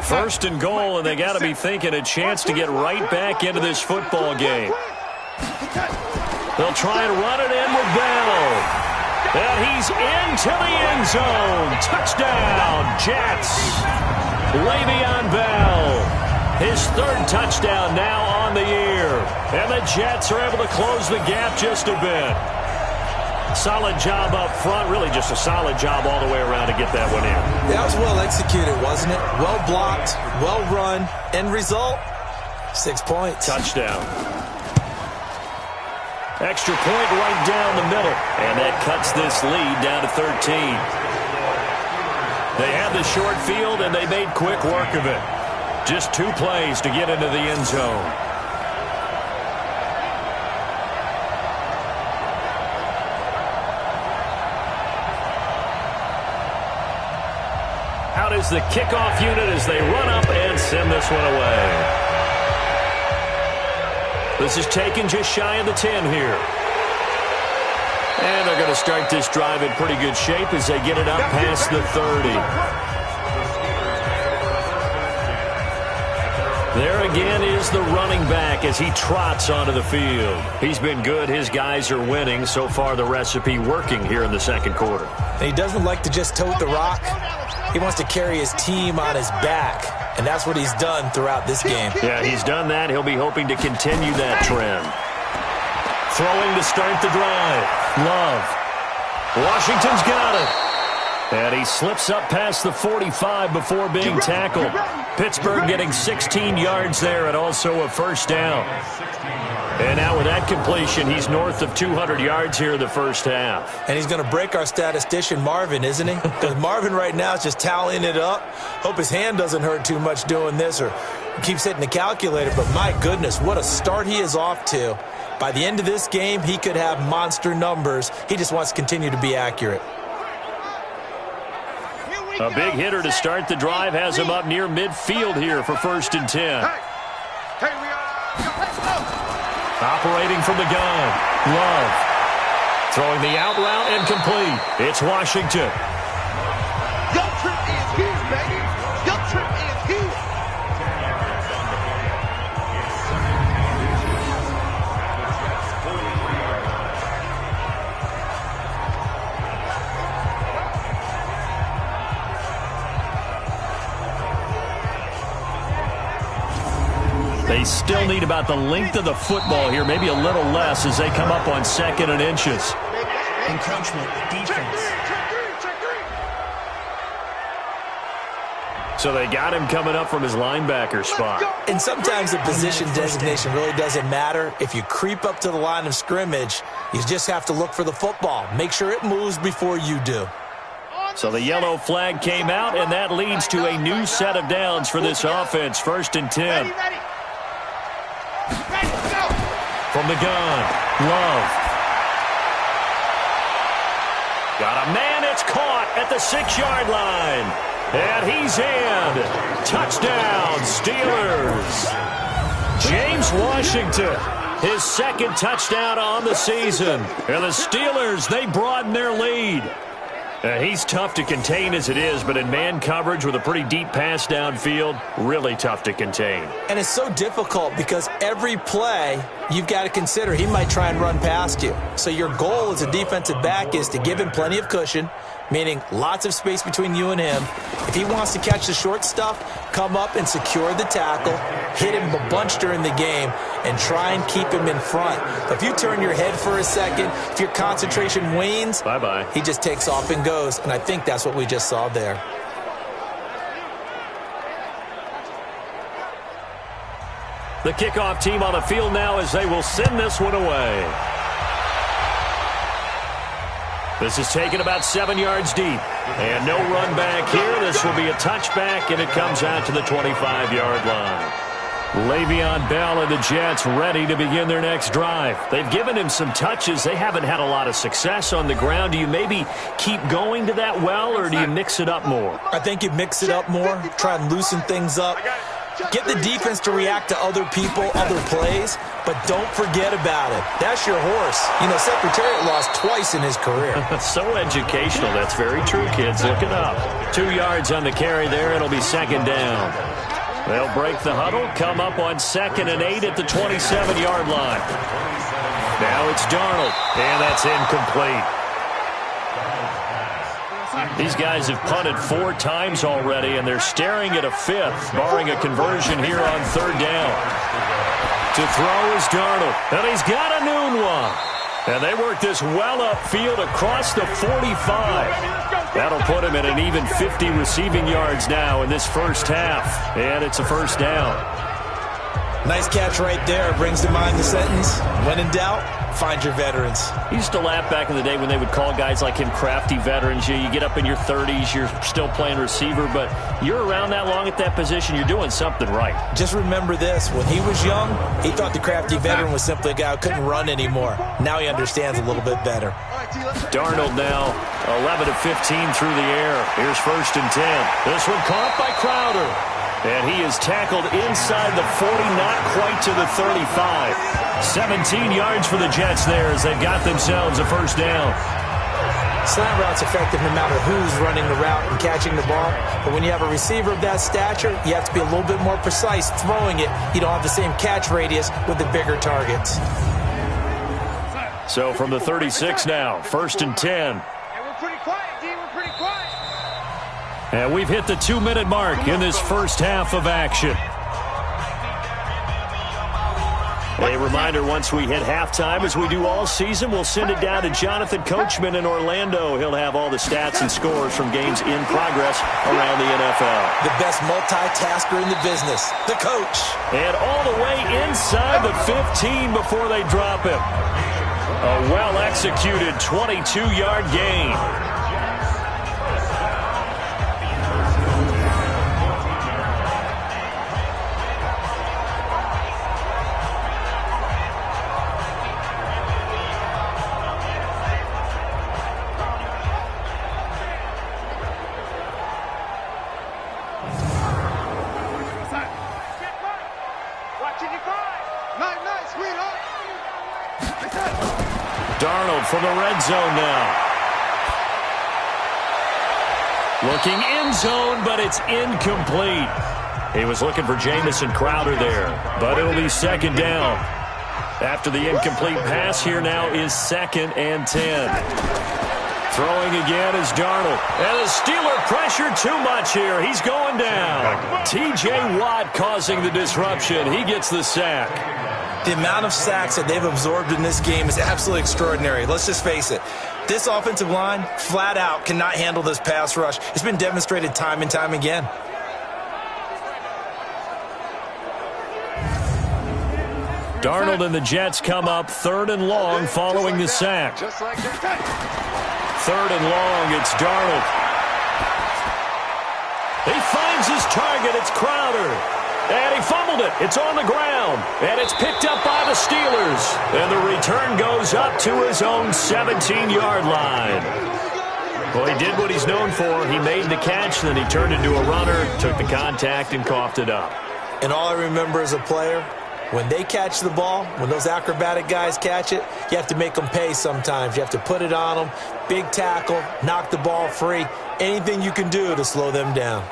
First and goal, and they got to be thinking a chance to get right back into this football game. They'll try and run it in with Bell. And he's into the end zone. Touchdown, Jets. Le'Veon Bell. His 3rd touchdown now on the year. And the Jets are able to close the gap just a bit. Solid job up front. Really just a solid job all the way around to get that one in. That was well executed, wasn't it? Well blocked, well run. End result, 6 points. Touchdown. Extra point right down the middle. And that cuts this lead down to 13. They had the short field, and they made quick work of it. Just 2 plays to get into the end zone. Out is the kickoff unit as they run up and send this one away. This is taken just shy of the 10 here. And they're going to start this drive in pretty good shape as they get it up past the 30. There again is the running back as he trots onto the field. He's been good. His guys are winning. So far, the recipe working here in the 2nd quarter. And he doesn't like to just tote the rock. He wants to carry his team on his back, and that's what he's done throughout this game. Yeah, he's done that. He'll be hoping to continue that trend. Throwing to start the drive. Love. Washington's got it. And he slips up past the 45 before being tackled. Pittsburgh getting 16 yards there and also a 1st down. And now with that completion, he's north of 200 yards here in the 1st half. And he's going to break our statistician Marvin, isn't he? Because Marvin right now is just tallying it up. Hope his hand doesn't hurt too much doing this or keeps hitting the calculator. But my goodness, what a start he is off to. By the end of this game, he could have monster numbers. He just wants to continue to be accurate. A big hitter to start the drive has him up near midfield here for 1st and 10. Operating from the gun. Love. Throwing the out route and complete. It's Washington. Your trip is here, baby. Your trip is here. They still need about the length of the football here, maybe a little less as they come up on 2nd and inches. Encroachment, defense. So they got him coming up from his linebacker spot. And sometimes the position designation really doesn't matter. If you creep up to the line of scrimmage, you just have to look for the football. Make sure it moves before you do. So the yellow flag came out, and that leads to a new set of downs for this offense. 1st and 10. Ready, go. From the gun, Love. Got a man, it's caught at the 6-yard line. And he's in. Touchdown, Steelers. James Washington, his 2nd touchdown on the season. And the Steelers, they broaden their lead. He's tough to contain as it is, but in man coverage with a pretty deep pass downfield, really tough to contain. And it's so difficult because every play you've got to consider he might try and run past you. So your goal as a defensive back is to give him plenty of cushion, meaning lots of space between you and him. If he wants to catch the short stuff, come up and secure the tackle, hit him a bunch during the game, and try and keep him in front. But if you turn your head for a second, if your concentration wanes, bye-bye. He just takes off and goes, and I think that's what we just saw there. The kickoff team on the field now as they will send this one away. This is taken about 7 yards deep. And no run back here. This will be a touchback, and it comes out to the 25-yard line. Le'Veon Bell and the Jets ready to begin their next drive. They've given him some touches. They haven't had a lot of success on the ground. Do you maybe keep going to that well, or do you mix it up more? I think you mix it up more, try and loosen things up. Get the defense to react to other people, other plays, but don't forget about it. That's your horse. You know, Secretariat lost twice in his career. So educational. That's very true, kids. Look it up. 2 yards on the carry there. It'll be 2nd down. They'll break the huddle, come up on 2nd and 8 at the 27-yard line. Now it's Darnold, and that's incomplete. These guys have punted 4 times already, and they're staring at a 5th, barring a conversion here on 3rd down. To throw is Darnold, and he's got a noon one. And they work this well upfield across the 45. That'll put him at an even 50 receiving yards now in this first half, and it's a 1st down. Nice catch right there. Brings to mind the sentence, when in doubt, find your veterans. I used to laugh back in the day when they would call guys like him crafty veterans. You get up in your 30s, you're still playing receiver, but you're around that long at that position, you're doing something right. Just remember this. When he was young, he thought the crafty veteran was simply a guy who couldn't run anymore. Now he understands a little bit better. Darnold now 11 of 15 through the air. Here's 1st and 10. This one caught by Crowder. And he is tackled inside the 40, not quite to the 35. 17 yards for the Jets there as they've got themselves a 1st down. Slant route's effective no matter who's running the route and catching the ball. But when you have a receiver of that stature, you have to be a little bit more precise throwing it. You don't have the same catch radius with the bigger targets. So from the 36 now, 1st and 10. We're pretty quiet, D. We're pretty quiet. And we've hit the 2-minute mark in this first half of action. A reminder, once we hit halftime, as we do all season, we'll send it down to Jonathan Coachman in Orlando. He'll have all the stats and scores from games in progress around the NFL. The best multitasker in the business, the coach. And all the way inside the 15 before they drop him. A well-executed 22-yard gain. Darnold from the red zone now. Looking in zone, but it's incomplete. He was looking for Jamison Crowder there, but it'll be 2nd down. After the incomplete pass, here now is 2nd and 10. Throwing again is Darnold. And the Steeler pressure too much here. He's going down. T.J. Watt causing the disruption. He gets the sack. The amount of sacks that they've absorbed in this game is absolutely extraordinary. Let's just face it. This offensive line, flat out, cannot handle this pass rush. It's been demonstrated time and time again. Darnold and the Jets come up 3rd and long following the sack. 3rd and long, it's Darnold. finds his target. It's Crowder. And he fumbled it. It's on the ground. And it's picked up by the Steelers. And the return goes up to his own 17-yard line. Well, he did what he's known for. He made the catch, then he turned into a runner, took the contact, and coughed it up. And all I remember as a player, when they catch the ball, when those acrobatic guys catch it, you have to make them pay sometimes. You have to put it on them, big tackle, knock the ball free, anything you can do to slow them down.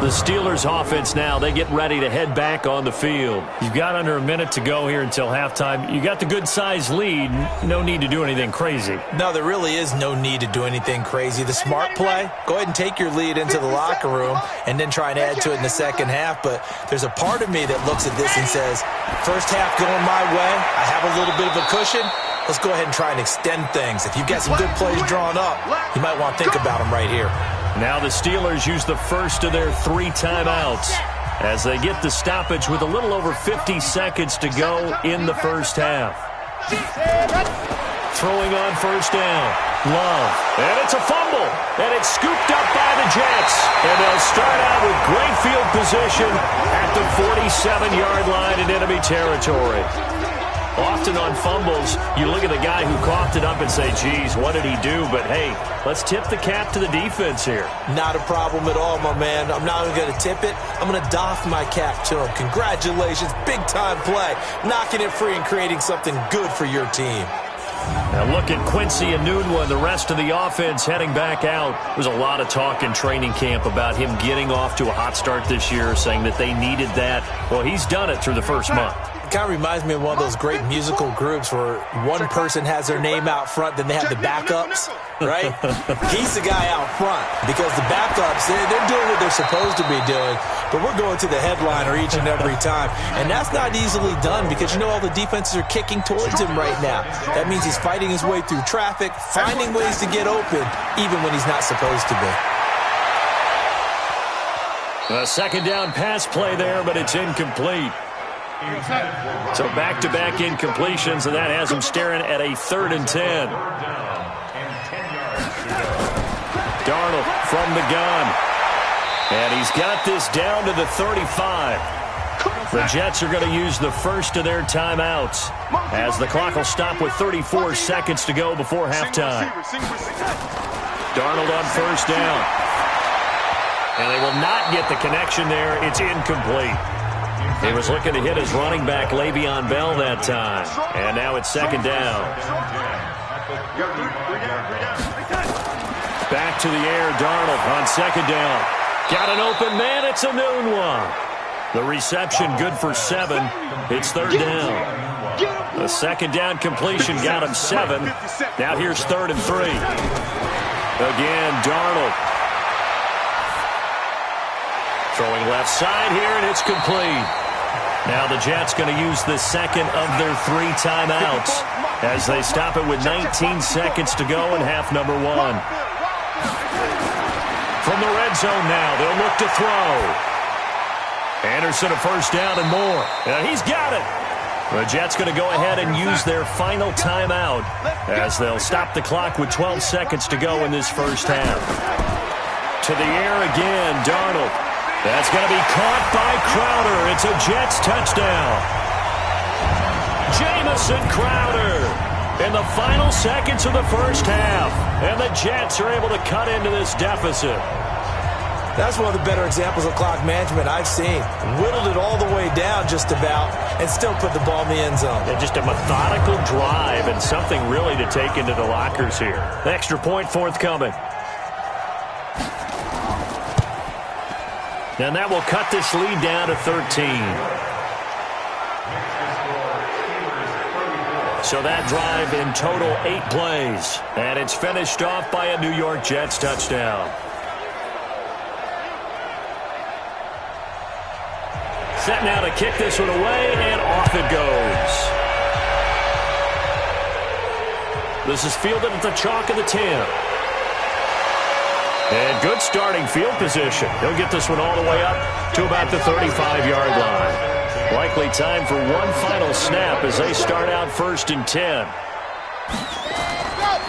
The Steelers offense now, they get ready to head back on the field. You've got under a minute to go here until halftime. You got the good-sized lead. No need to do anything crazy. No, there really is no need to do anything crazy. The smart play, go ahead and take your lead into the locker room and then try and add to it in the second half. But there's a part of me that looks at this and says, first half going my way, I have a little bit of a cushion. Let's go ahead and try and extend things. If you've got some good plays drawn up, you might want to think about them right here. Now the Steelers use the first of their 3 timeouts as they get the stoppage with a little over 50 seconds to go in the first half. Throwing on first down. Love. And it's a fumble. And it's scooped up by the Jets. And they'll start out with great field position at the 47-yard line in enemy territory. Often on fumbles, you look at the guy who coughed it up and say, geez, what did he do? But, hey, let's tip the cap to the defense here. Not a problem at all, my man. I'm not even going to tip it. I'm going to doff my cap to him. Congratulations. Big-time play. Knocking it free and creating something good for your team. Now look at Quincy Enunwa and the rest of the offense heading back out. There's a lot of talk in training camp about him getting off to a hot start this year, saying that they needed that. Well, he's done it through the first month. It kind of reminds me of one of those great musical groups where one person has their name out front, then they have the backups, right? He's the guy out front because the backups, they're doing what they're supposed to be doing, but we're going to the headliner each and every time. And that's not easily done because you know all the defenses are kicking towards him right now. That means he's fighting his way through traffic, finding ways to get open, even when he's not supposed to be. A second down pass play there, but it's incomplete. So back-to-back incompletions, and that has him staring at a 3rd and 10. Darnold from the gun. And he's got this down to the 35. The Jets are going to use the first of their timeouts as the clock will stop with 34 seconds to go before halftime. Darnold on first down. And they will not get the connection there. It's incomplete. He was looking to hit his running back, Le'Veon Bell, that time. And now it's second down. Back to the air, Darnold on second down. Got an open man, it's Enunwa. The reception good for 7. It's 3rd down. The second down completion got him 7. Now here's 3rd and 3. Again, Darnold. Throwing left side here, and it's complete. Now the Jets going to use the second of their 3 timeouts as they stop it with 19 seconds to go in half number 1. From the red zone now, they'll look to throw. Anderson a first down and more. He's got it. The Jets going to go ahead and use their final timeout as they'll stop the clock with 12 seconds to go in this first half. To the air again, Darnold. That's going to be caught by Crowder. It's a Jets touchdown. Jamison Crowder in the final seconds of the first half. And the Jets are able to cut into this deficit. That's one of the better examples of clock management I've seen. Whittled it all the way down just about and still put the ball in the end zone. Yeah, just a methodical drive and something really to take into the lockers here. The extra point forthcoming. And that will cut this lead down to 13. So that drive in total 8 plays. And it's finished off by a New York Jets touchdown. Set now to kick this one away, and off it goes. This is fielded at the chalk of the 10. And good starting field position. He'll get this one all the way up to about the 35-yard line. Likely time for one final snap as they start out 1st and 10.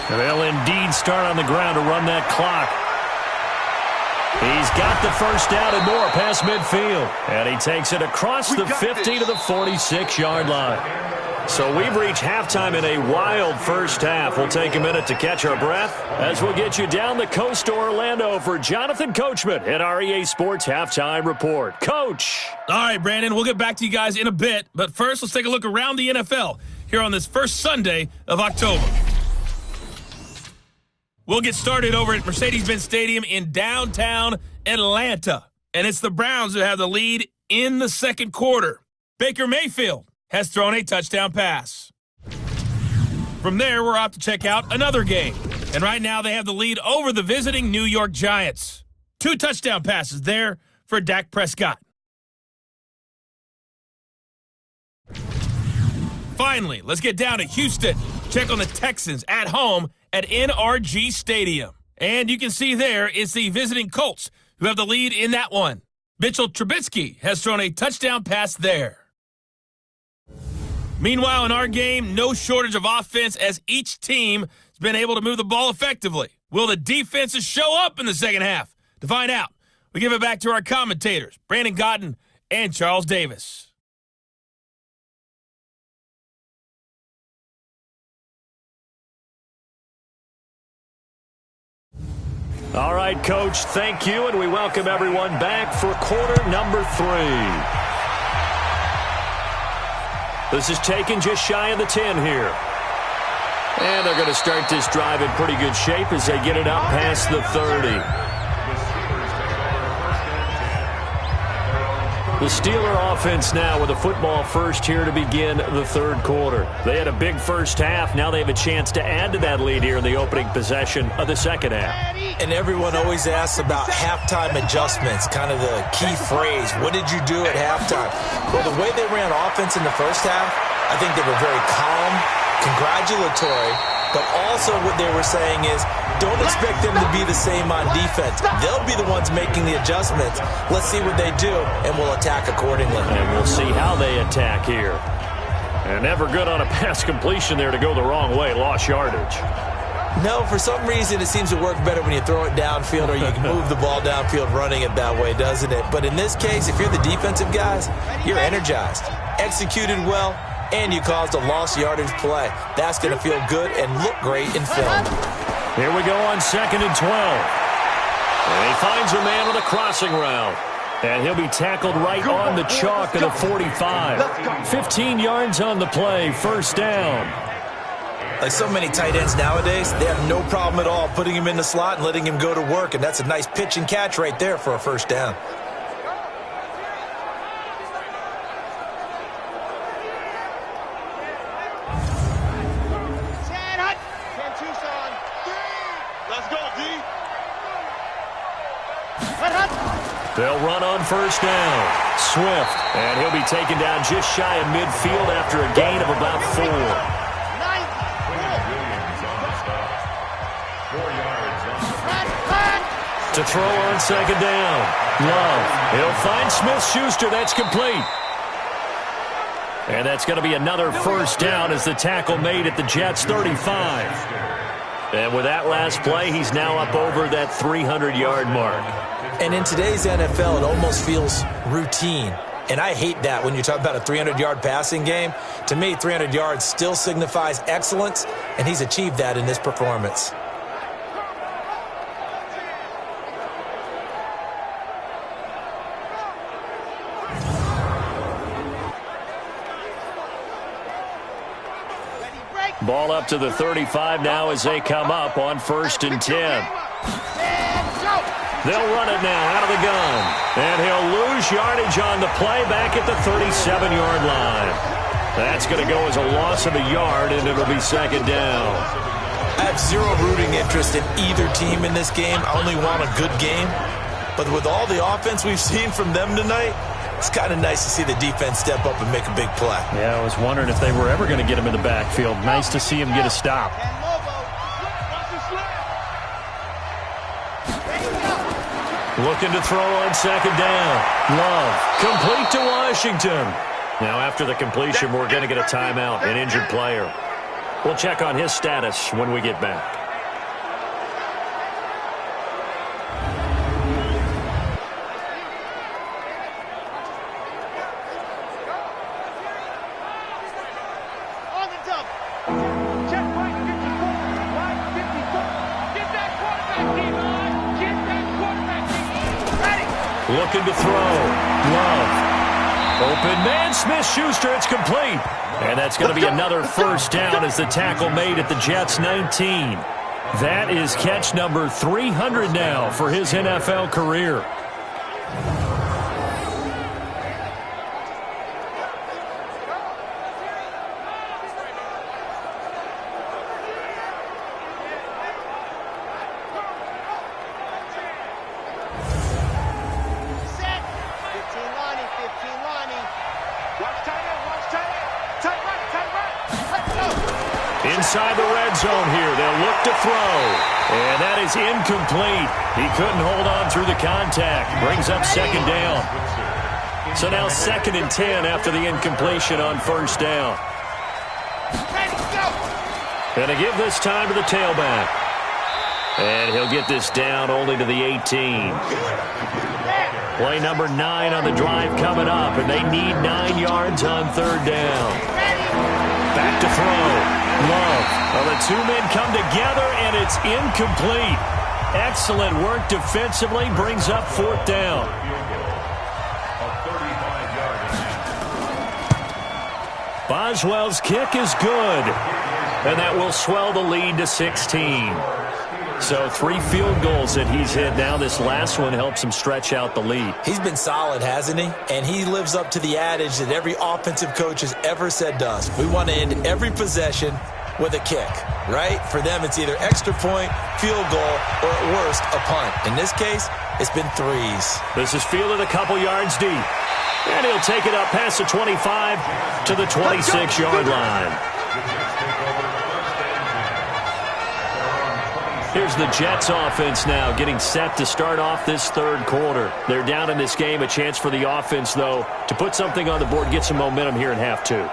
And they'll indeed start on the ground to run that clock. He's got the first down and more past midfield. And he takes it across the 50 to the 46-yard line. So we've reached halftime in a wild first half. We'll take a minute to catch our breath as we'll get you down the coast to Orlando for Jonathan Coachman at our EA Sports Halftime Report. Coach. All right, Brandon, we'll get back to you guys in a bit. But first, let's take a look around the NFL here on this first Sunday of October. We'll get started over at Mercedes-Benz Stadium in downtown Atlanta. And it's the Browns who have the lead in the second quarter. Baker Mayfield has thrown a touchdown pass. From there, we're off to check out another game. And right now, they have the lead over the visiting New York Giants. 2 touchdown passes there for Dak Prescott. Finally, let's get down to Houston. Check on the Texans at home at NRG Stadium. And you can see there it's the visiting Colts who have the lead in that one. Mitchell Trubisky has thrown a touchdown pass there. Meanwhile, in our game, no shortage of offense as each team has been able to move the ball effectively. Will the defenses show up in the second half? To find out, we give it back to our commentators, Brandon Godden and Charles Davis. All right, Coach, thank you, and we welcome everyone back for quarter number 3. This is taken just shy of the 10 here. And they're going to start this drive in pretty good shape as they get it up past the 30. The Steeler offense now with a football first here to begin the third quarter. They had a big first half. Now they have a chance to add to that lead here in the opening possession of the second half. And everyone always asks about halftime adjustments, kind of the key phrase. What did you do at halftime? Well, the way they ran offense in the first half, I think they were very calm, congratulatory, but also what they were saying is don't expect them to be the same on defense. They'll be the ones making the adjustments. Let's see what they do, and we'll attack accordingly. And we'll see how they attack here. And never good on a pass completion there to go the wrong way. Lost yardage. No, for some reason it seems to work better when you throw it downfield or you can move the ball downfield running it that way, doesn't it? But in this case, if you're the defensive guys, you're energized, executed well, and you caused a lost yardage play. That's going to feel good and look great in film. Here we go on 2nd and 12. And he finds a man with a crossing route. And he'll be tackled right on the chalk of the 45. 15 yards on the play, first down. Like so many tight ends nowadays, they have no problem at all putting him in the slot and letting him go to work. And that's a nice pitch and catch right there for a first down. They'll run on first down. Swift, and he'll be taken down just shy of midfield after a gain of about 4. To throw on second down. Love. He'll find Smith-Schuster. That's complete. And that's going to be another first down as the tackle made at the Jets' 35. And with that last play, he's now up over that 300-yard mark. And in today's NFL, it almost feels routine. And I hate that when you talk about a 300-yard passing game. To me, 300 yards still signifies excellence, and he's achieved that in this performance. Ball up to the 35 now as they come up on 1st and 10. They'll run it now out of the gun. And he'll lose yardage on the play back at the 37-yard line. That's going to go as a loss of a yard, and it'll be second down. I have zero rooting interest in either team in this game. I only want a good game. But with all the offense we've seen from them tonight, it's kind of nice to see the defense step up and make a big play. Yeah, I was wondering if they were ever going to get him in the backfield. Nice to see him get a stop. Looking to throw on second down. Love. Complete to Washington. Now after the completion, we're going to get a timeout, an injured player. We'll check on his status when we get back. Looking to throw. Love. Open man, Smith-Schuster. It's complete. And that's going to be another first down as the tackle made at the Jets' 19. That is catch number 300 now for his NFL career. Inside the red zone here. They'll look to throw. And that is incomplete. He couldn't hold on through the contact. Brings up second down. So now 2nd and 10 after the incompletion on first down. Going to give this time to the tailback. And he'll get this down only to the 18. Play number 9 on the drive coming up. And they need 9 yards on third down. Back to throw. Love. Well, the two men come together, and it's incomplete. Excellent work defensively. Brings up fourth down. Boswell's kick is good. And that will swell the lead to 16. So 3 field goals that he's hit now. This last one helps him stretch out the lead. He's been solid, hasn't he? And he lives up to the adage that every offensive coach has ever said to us. We want to end every possession with a kick, right? For them, it's either extra point, field goal, or at worst, a punt. In this case, it's been 3s. This is fielded a couple yards deep. And he'll take it up past the 25 to the 26-yard line. Here's the Jets offense now getting set to start off this third quarter. They're down in this game. A chance for the offense, though, to put something on the board, get some momentum here in half 2.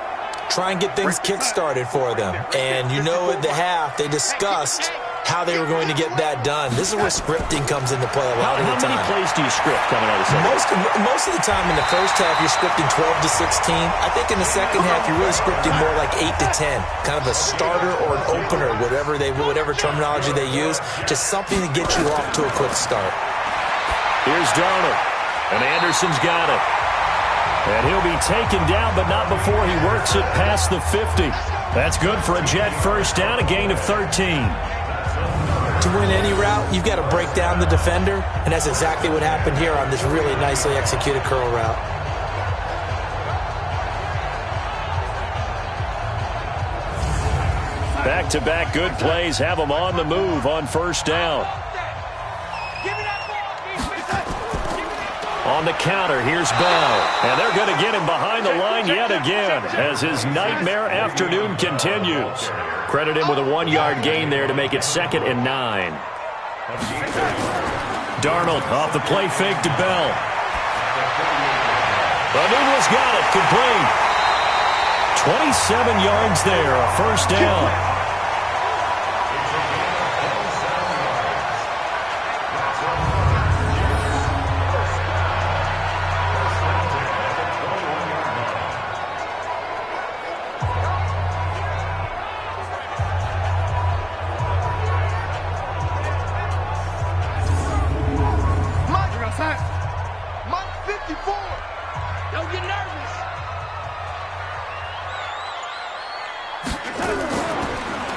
Try and get things kick-started for them. And you know at the half, they discussed how they were going to get that done. This is where scripting comes into play a lot of the time. How many plays do you script coming out of the second? Most of the time in the first half, you're scripting 12 to 16. I think in the second half, you're really scripting more like 8 to 10. Kind of a starter or an opener, whatever terminology they use, just something to get you off to a quick start. Here's Darnold. And Anderson's got it. And he'll be taken down, but not before he works it past the 50. That's good for a Jet first down, a gain of 13. To win any route, you've got to break down the defender, and that's exactly what happened here on this really nicely executed curl route. Back-to-back good plays have them on the move on first down. On the counter, here's Bell. And they're going to get him behind the line yet again as his nightmare afternoon continues. Credit him with a 1-yard gain there to make it 2nd and 9. Darnold off the play fake to Bell. Anunwa's got it, complete. 27 yards there, a first down.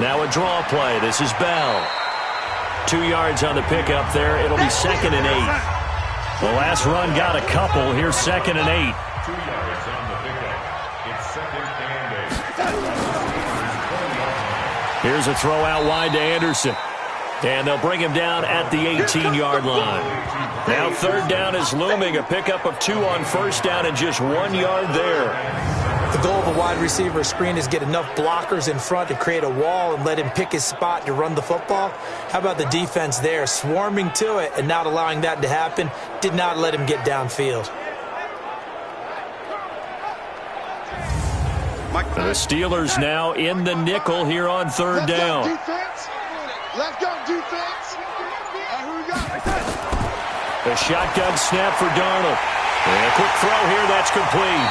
Now a draw play. This is Bell. 2 yards on the pickup there. It'll be 2nd and 8. The last run got a couple. Here's 2nd and 8. 2 yards on the pickup. It's 2nd and 8. Here's a throw out wide to Anderson. And they'll bring him down at the 18-yard line. Now third down is looming. A pickup of 2 on first down and just 1 yard there. The goal of a wide receiver screen is get enough blockers in front to create a wall and let him pick his spot to run the football. How about the defense there, swarming to it and not allowing that to happen? Did not let him get downfield. The Steelers now in the nickel here on third down. Let's go, defense. Who we got? A shotgun snap for Darnold. And a quick throw here, that's complete.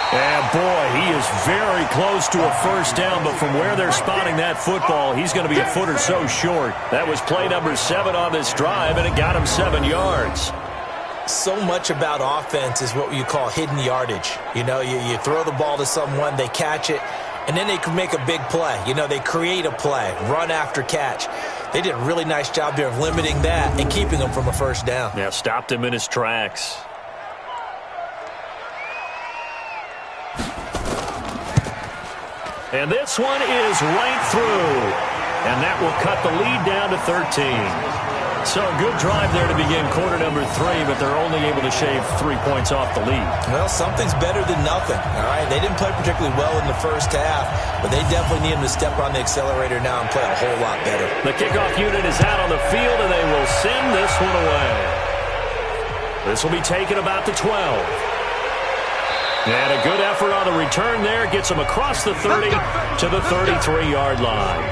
And, boy, he is very close to a first down, but from where they're spotting that football, he's going to be a foot or so short. That was play number 7 on this drive, and it got him 7 yards. so much about offense is what you call hidden yardage. You know, you throw the ball to someone, they catch it, and then they can make a big play. You know, they create a play, run after catch. They did a really nice job there of limiting that and keeping him from a first down. Yeah, stopped him in his tracks. And this one is right through. And that will cut the lead down to 13. So a good drive there to begin quarter number 3, but they're only able to shave 3 points off the lead. Well, something's better than nothing, all right? They didn't play particularly well in the first half, but they definitely need him to step on the accelerator now and play a whole lot better. The kickoff unit is out on the field, and they will send this one away. This will be taken about the 12. And a good effort on the return there gets them across the 30 to the 33-yard line.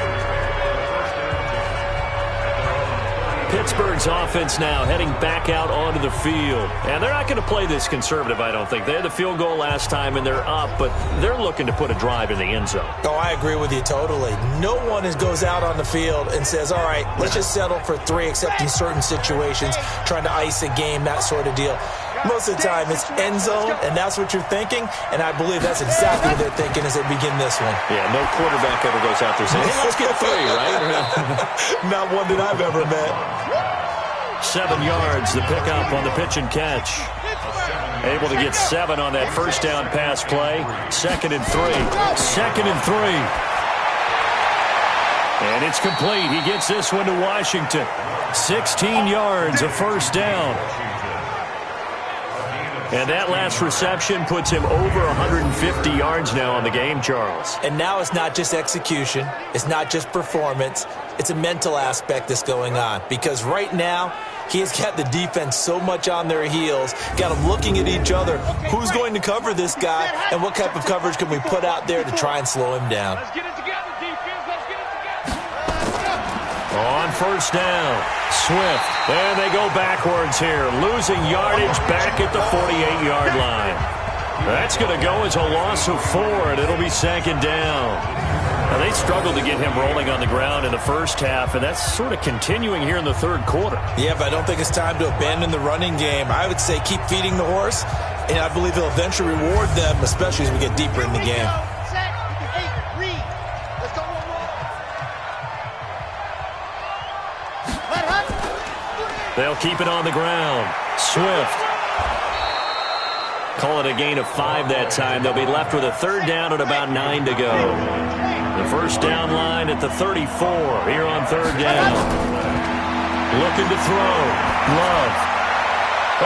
Pittsburgh's offense now heading back out onto the field. And they're not going to play this conservative, I don't think. They had the field goal last time, and they're up, but they're looking to put a drive in the end zone. Oh, I agree with you totally. No one goes out on the field and says, all right, let's just settle for 3, except in certain situations, trying to ice a game, that sort of deal. Most of the time, it's end zone, and that's what you're thinking, and I believe that's exactly what they're thinking as they begin this one. Yeah, no quarterback ever goes out there saying, hey, let's get 3, right? Not one that I've ever met. 7 yards, the pickup on the pitch and catch. Able to get 7 on that first down pass play. 2nd and 3. 2nd and 3. And it's complete. He gets this one to Washington. 16 yards, a first down. And that last reception puts him over 150 yards now on the game, Charles. And now it's not just execution. It's not just performance. It's a mental aspect that's going on. Because right now, he has got the defense so much on their heels, got them looking at each other. Who's going to cover this guy, and what type of coverage can we put out there to try and slow him down? Let's get it together, defense. Let's get it together. On first down, Swift. And they go backwards here, losing yardage back at the 48-yard line. That's going to go as a loss of 4, and it'll be 2nd down. Now, they struggled to get him rolling on the ground in the first half, and that's sort of continuing here in the third quarter. Yeah, but I don't think it's time to abandon the running game. I would say keep feeding the horse, and I believe he'll eventually reward them, especially as we get deeper in the game. Set, 8, read. Let's go one more. Let her. They'll keep it on the ground. Swift. Call it a gain of 5 that time. They'll be left with a third down and about 9 to go. The first down line at the 34 here on third down. Looking to throw. Love.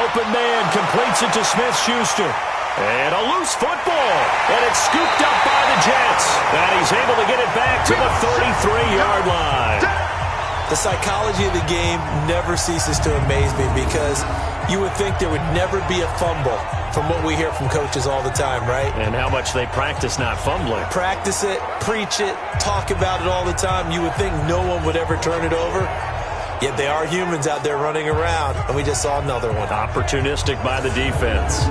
Open man completes it to Smith-Schuster. And a loose football. And it's scooped up by the Jets. And he's able to get it back to the 33-yard line. The psychology of the game never ceases to amaze me because you would think there would never be a fumble from what we hear from coaches all the time, right? And how much they practice not fumbling. Practice it, preach it, talk about it all the time. You would think no one would ever turn it over. Yet they are humans out there running around, and we just saw another one. Opportunistic by the defense.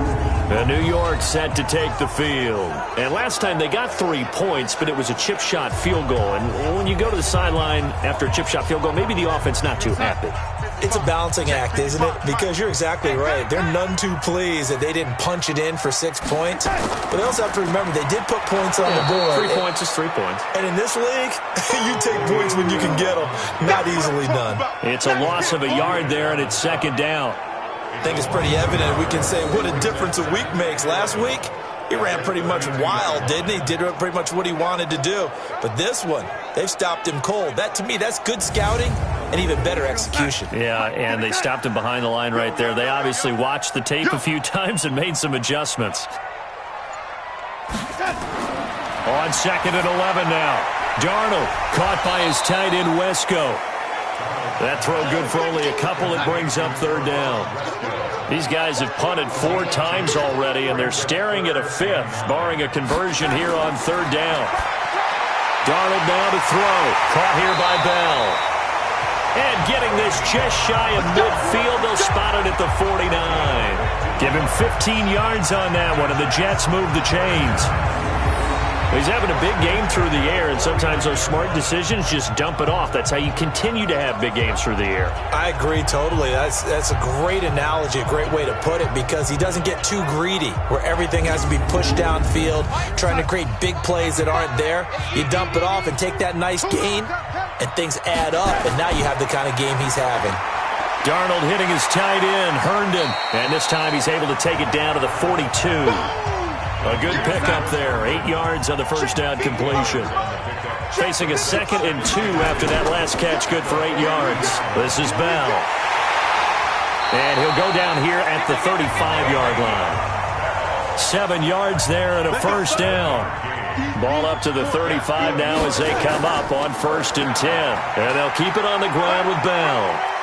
New York set to take the field. And last time they got 3 points, but it was a chip shot field goal. And when you go to the sideline after a chip shot field goal, maybe the offense not too happy. It's a balancing act, isn't it? Because you're exactly right. They're none too pleased that they didn't punch it in for 6 points. But they also have to remember they did put points on the board. 3 points is 3 points. And in this league, you take points when you can get them. Not easily done. It's a loss of a yard there, and it's 2nd down. I think it's pretty evident. We can say what a difference a week makes. Last week, he ran pretty much wild, didn't he? Did pretty much what he wanted to do. But this one, they've stopped him cold. That, to me, that's good scouting and even better execution. Yeah, and they stopped him behind the line right there. They obviously watched the tape a few times and made some adjustments. On 2nd and 11 now. Darnold caught by his tight end, Wesco. That throw good for only a couple. It brings up third down. These guys have punted 4 times already, and they're staring at a 5th, barring a conversion here on third down. Darnold now to throw. Caught here by Bell. And getting this just shy of midfield, they'll spot it at the 49. Give him 15 yards on that one, and the Jets move the chains. He's having a big game through the air, and sometimes those smart decisions just dump it off. That's how you continue to have big games through the air. I agree totally. That's a great analogy, a great way to put it, because he doesn't get too greedy where everything has to be pushed downfield, trying to create big plays that aren't there. You dump it off and take that nice gain, and things add up, and now you have the kind of game he's having. Darnold hitting his tight end, Herndon, and this time he's able to take it down to the 42. A good pickup there, 8 yards on the first down completion. Facing a 2nd and 2 after that last catch, good for 8 yards. This is Bell. And he'll go down here at the 35-yard line. 7 yards there and a first down. Ball up to the 35 now as they come up on 1st and 10. And they'll keep it on the ground with Bell.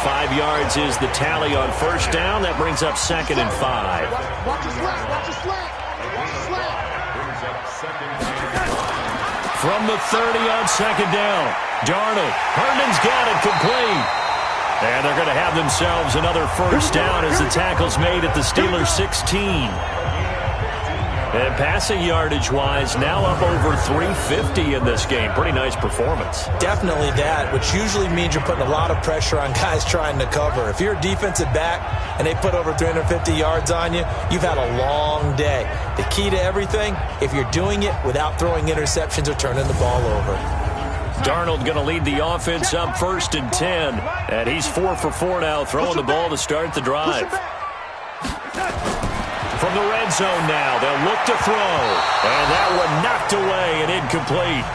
5 yards is the tally on first down. That brings up 2nd and 5. Watch the slant. Watch the slant. Watch the slant. From the 30 on 2nd down. Darnold. Herndon's got it complete. And they're going to have themselves another first down as the tackle's made at the Steelers' 16. And passing yardage-wise, now up over 350 in this game. Pretty nice performance. Definitely that, which usually means you're putting a lot of pressure on guys trying to cover. If you're a defensive back and they put over 350 yards on you, you've had a long day. The key to everything, if you're doing it without throwing interceptions or turning the ball over. Darnold going to lead the offense up 1st and 10. And he's 4 for 4 now, throwing the ball to start the drive. From the red zone now, they'll look to throw. And that one knocked away and incomplete.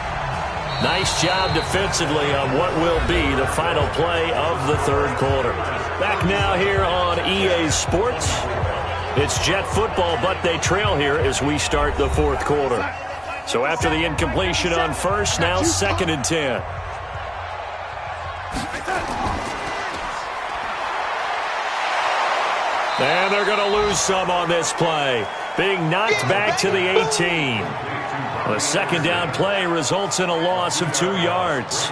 Nice job defensively on what will be the final play of the 3rd quarter. Back now here on EA Sports. It's Jet football, but they trail here as we start the 4th quarter. So after the incompletion on first, now 2nd and 10. And they're going to lose some on this play. Being knocked back to the 18. The 2nd down play results in a loss of 2 yards.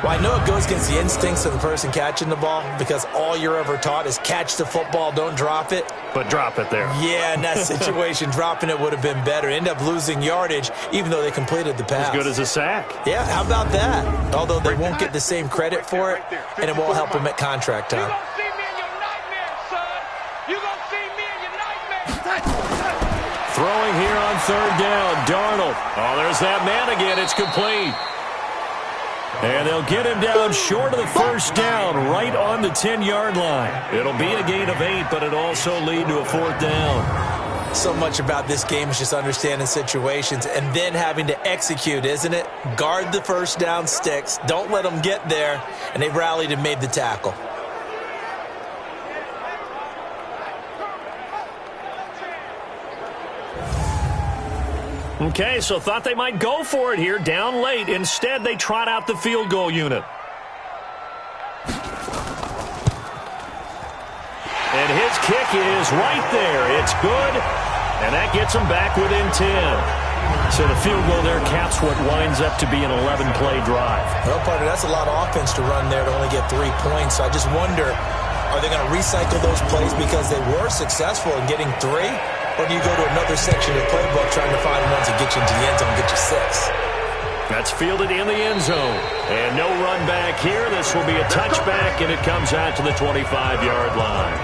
Well, I know it goes against the instincts of the person catching the ball because all you're ever taught is catch the football, don't drop it. But drop it there. Yeah, in that situation, dropping it would have been better. End up losing yardage, even though they completed the pass. As good as a sack. Yeah, how about that? Although they won't get the same credit for it, and it won't help them at contract time. Throwing here on 3rd down, Darnold. Oh, there's that man again. It's complete. And they'll get him down short of the first down, right on the 10-yard line. It'll be a gain of 8, but it'll also lead to a 4th down. So much about this game is just understanding situations and then having to execute, isn't it? Guard the first down sticks. Don't let them get there. And they rallied and made the tackle. Okay, so thought they might go for it here, down late. Instead, they trot out the field goal unit. And his kick is right there. It's good, and that gets them back within 10. So the field goal there caps what winds up to be an 11-play drive. Well, partner, that's a lot of offense to run there to only get 3 points. So I just wonder, are they going to recycle those plays because they were successful in getting 3? Or do you go to another section of the playbook trying to find ones that get you into the end zone and get you 6? That's fielded in the end zone. And no run back here. This will be a touchback, and it comes out to the 25-yard line.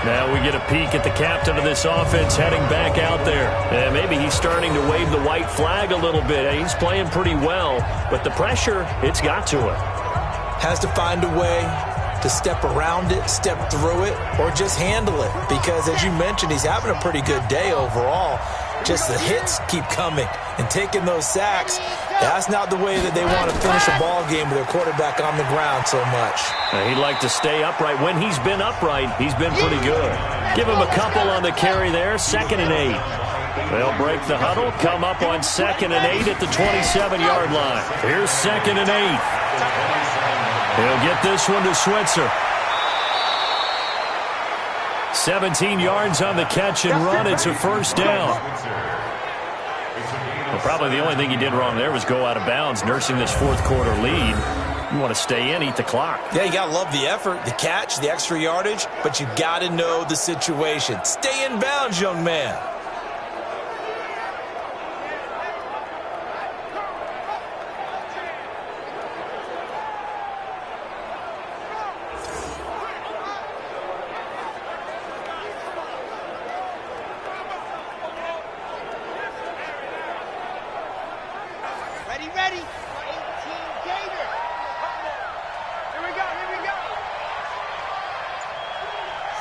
Now we get a peek at the captain of this offense heading back out there. And maybe he's starting to wave the white flag a little bit. He's playing pretty well, but the pressure, it's got to it. Has to find a way to step around it, step through it, or just handle it. Because, as you mentioned, he's having a pretty good day overall. Just the hits keep coming and taking those sacks. That's not the way that they want to finish a ball game with their quarterback on the ground so much. He'd like to stay upright. When he's been upright, he's been pretty good. Give him a couple on the carry there, 2nd and 8. They'll break the huddle, come up on 2nd and 8 at the 27-yard line. Here's 2nd and 8. He'll get this one to Switzer. 17 yards on the catch and run. It's a first down. Well, probably the only thing he did wrong there was go out of bounds, nursing this 4th quarter lead. You want to stay in, eat the clock. Yeah, you got to love the effort, the catch, the extra yardage, but you got to know the situation. Stay in bounds, young man. ready. 18 Gator. Here we go, here we go.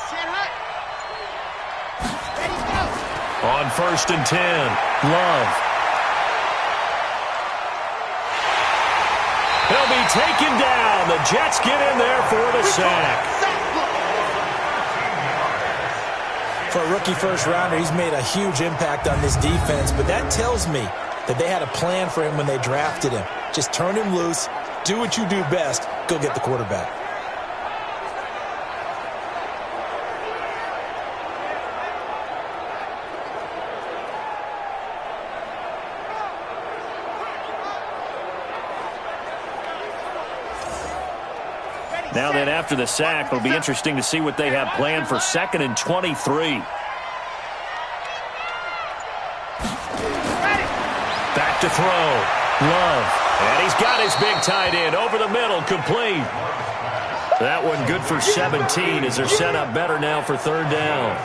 Set hut. Ready, go. On 1st and 10, Love. He'll be taken down. The Jets get in there for the sack. For a rookie first-rounder, he's made a huge impact on this defense, but that tells me that they had a plan for him when they drafted him. Just turn him loose, do what you do best, go get the quarterback. Now then, after the sack, it'll be interesting to see what they have planned for 2nd and 23. Back to throw. Love. And he's got his big tight end over the middle, complete. That one good for 17 as they're set up better now for 3rd down.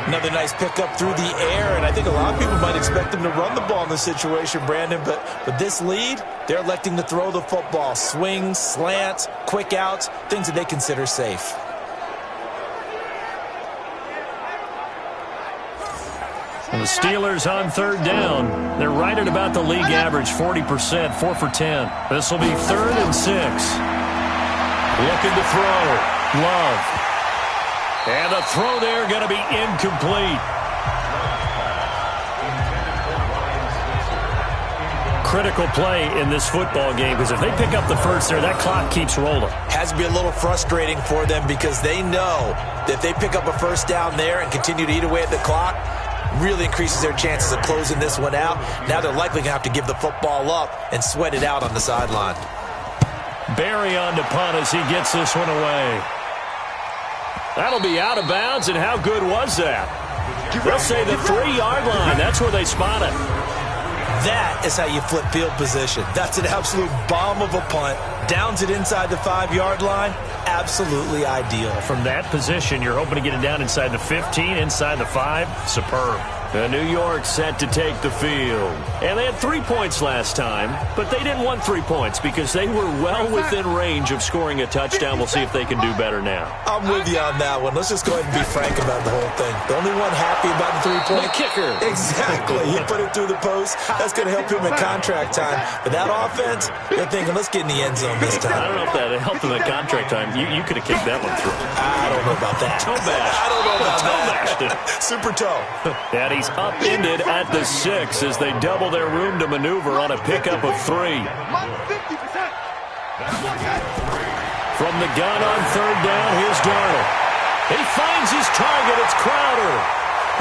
Another nice pickup through the air, and I think a lot of people might expect them to run the ball in this situation, Brandon, but with this lead, they're electing to throw the football. Swings, slants, quick outs, things that they consider safe. And the Steelers on 3rd down. They're right at about the league average, 40%, 4 for 10. This will be 3rd and 6. Looking to throw. Love. And the throw there going to be incomplete. Critical play in this football game because if they pick up the first there, that clock keeps rolling. Has to be a little frustrating for them because they know that if they pick up a first down there and continue to eat away at the clock, really increases their chances of closing this one out. Now they're likely going to have to give the football up and sweat it out on the sideline. Barry on to punt as he gets this one away. That'll be out of bounds, and how good was that? They'll say the 3-yard line. That's where they spot it. That is how you flip field position. That's an absolute bomb of a punt. Downs it inside the 5-yard line. Absolutely ideal. From that position, you're hoping to get it down inside the 15, inside the 5. Superb. New York set to take the field. And they had 3 points last time, but they didn't want 3 points because they were well within range of scoring a touchdown. We'll see if they can do better now. I'm with you on that one. Let's just go ahead and be frank about the whole thing. The only one happy about the 3-point. The kicker. Exactly. He put it through the post. That's going to help him in contract time. But that offense, they're thinking, let's get in the end zone this time. I don't know if that helped him in contract time. You could have kicked that one through. I don't know about that. Toe bash. I don't know about toe that. Bashed it. Super toe. And he's upended at the 6 as they double their room to maneuver on a pickup of 3. From the gun on 3rd down, here's Darnold. He finds his target. It's Crowder.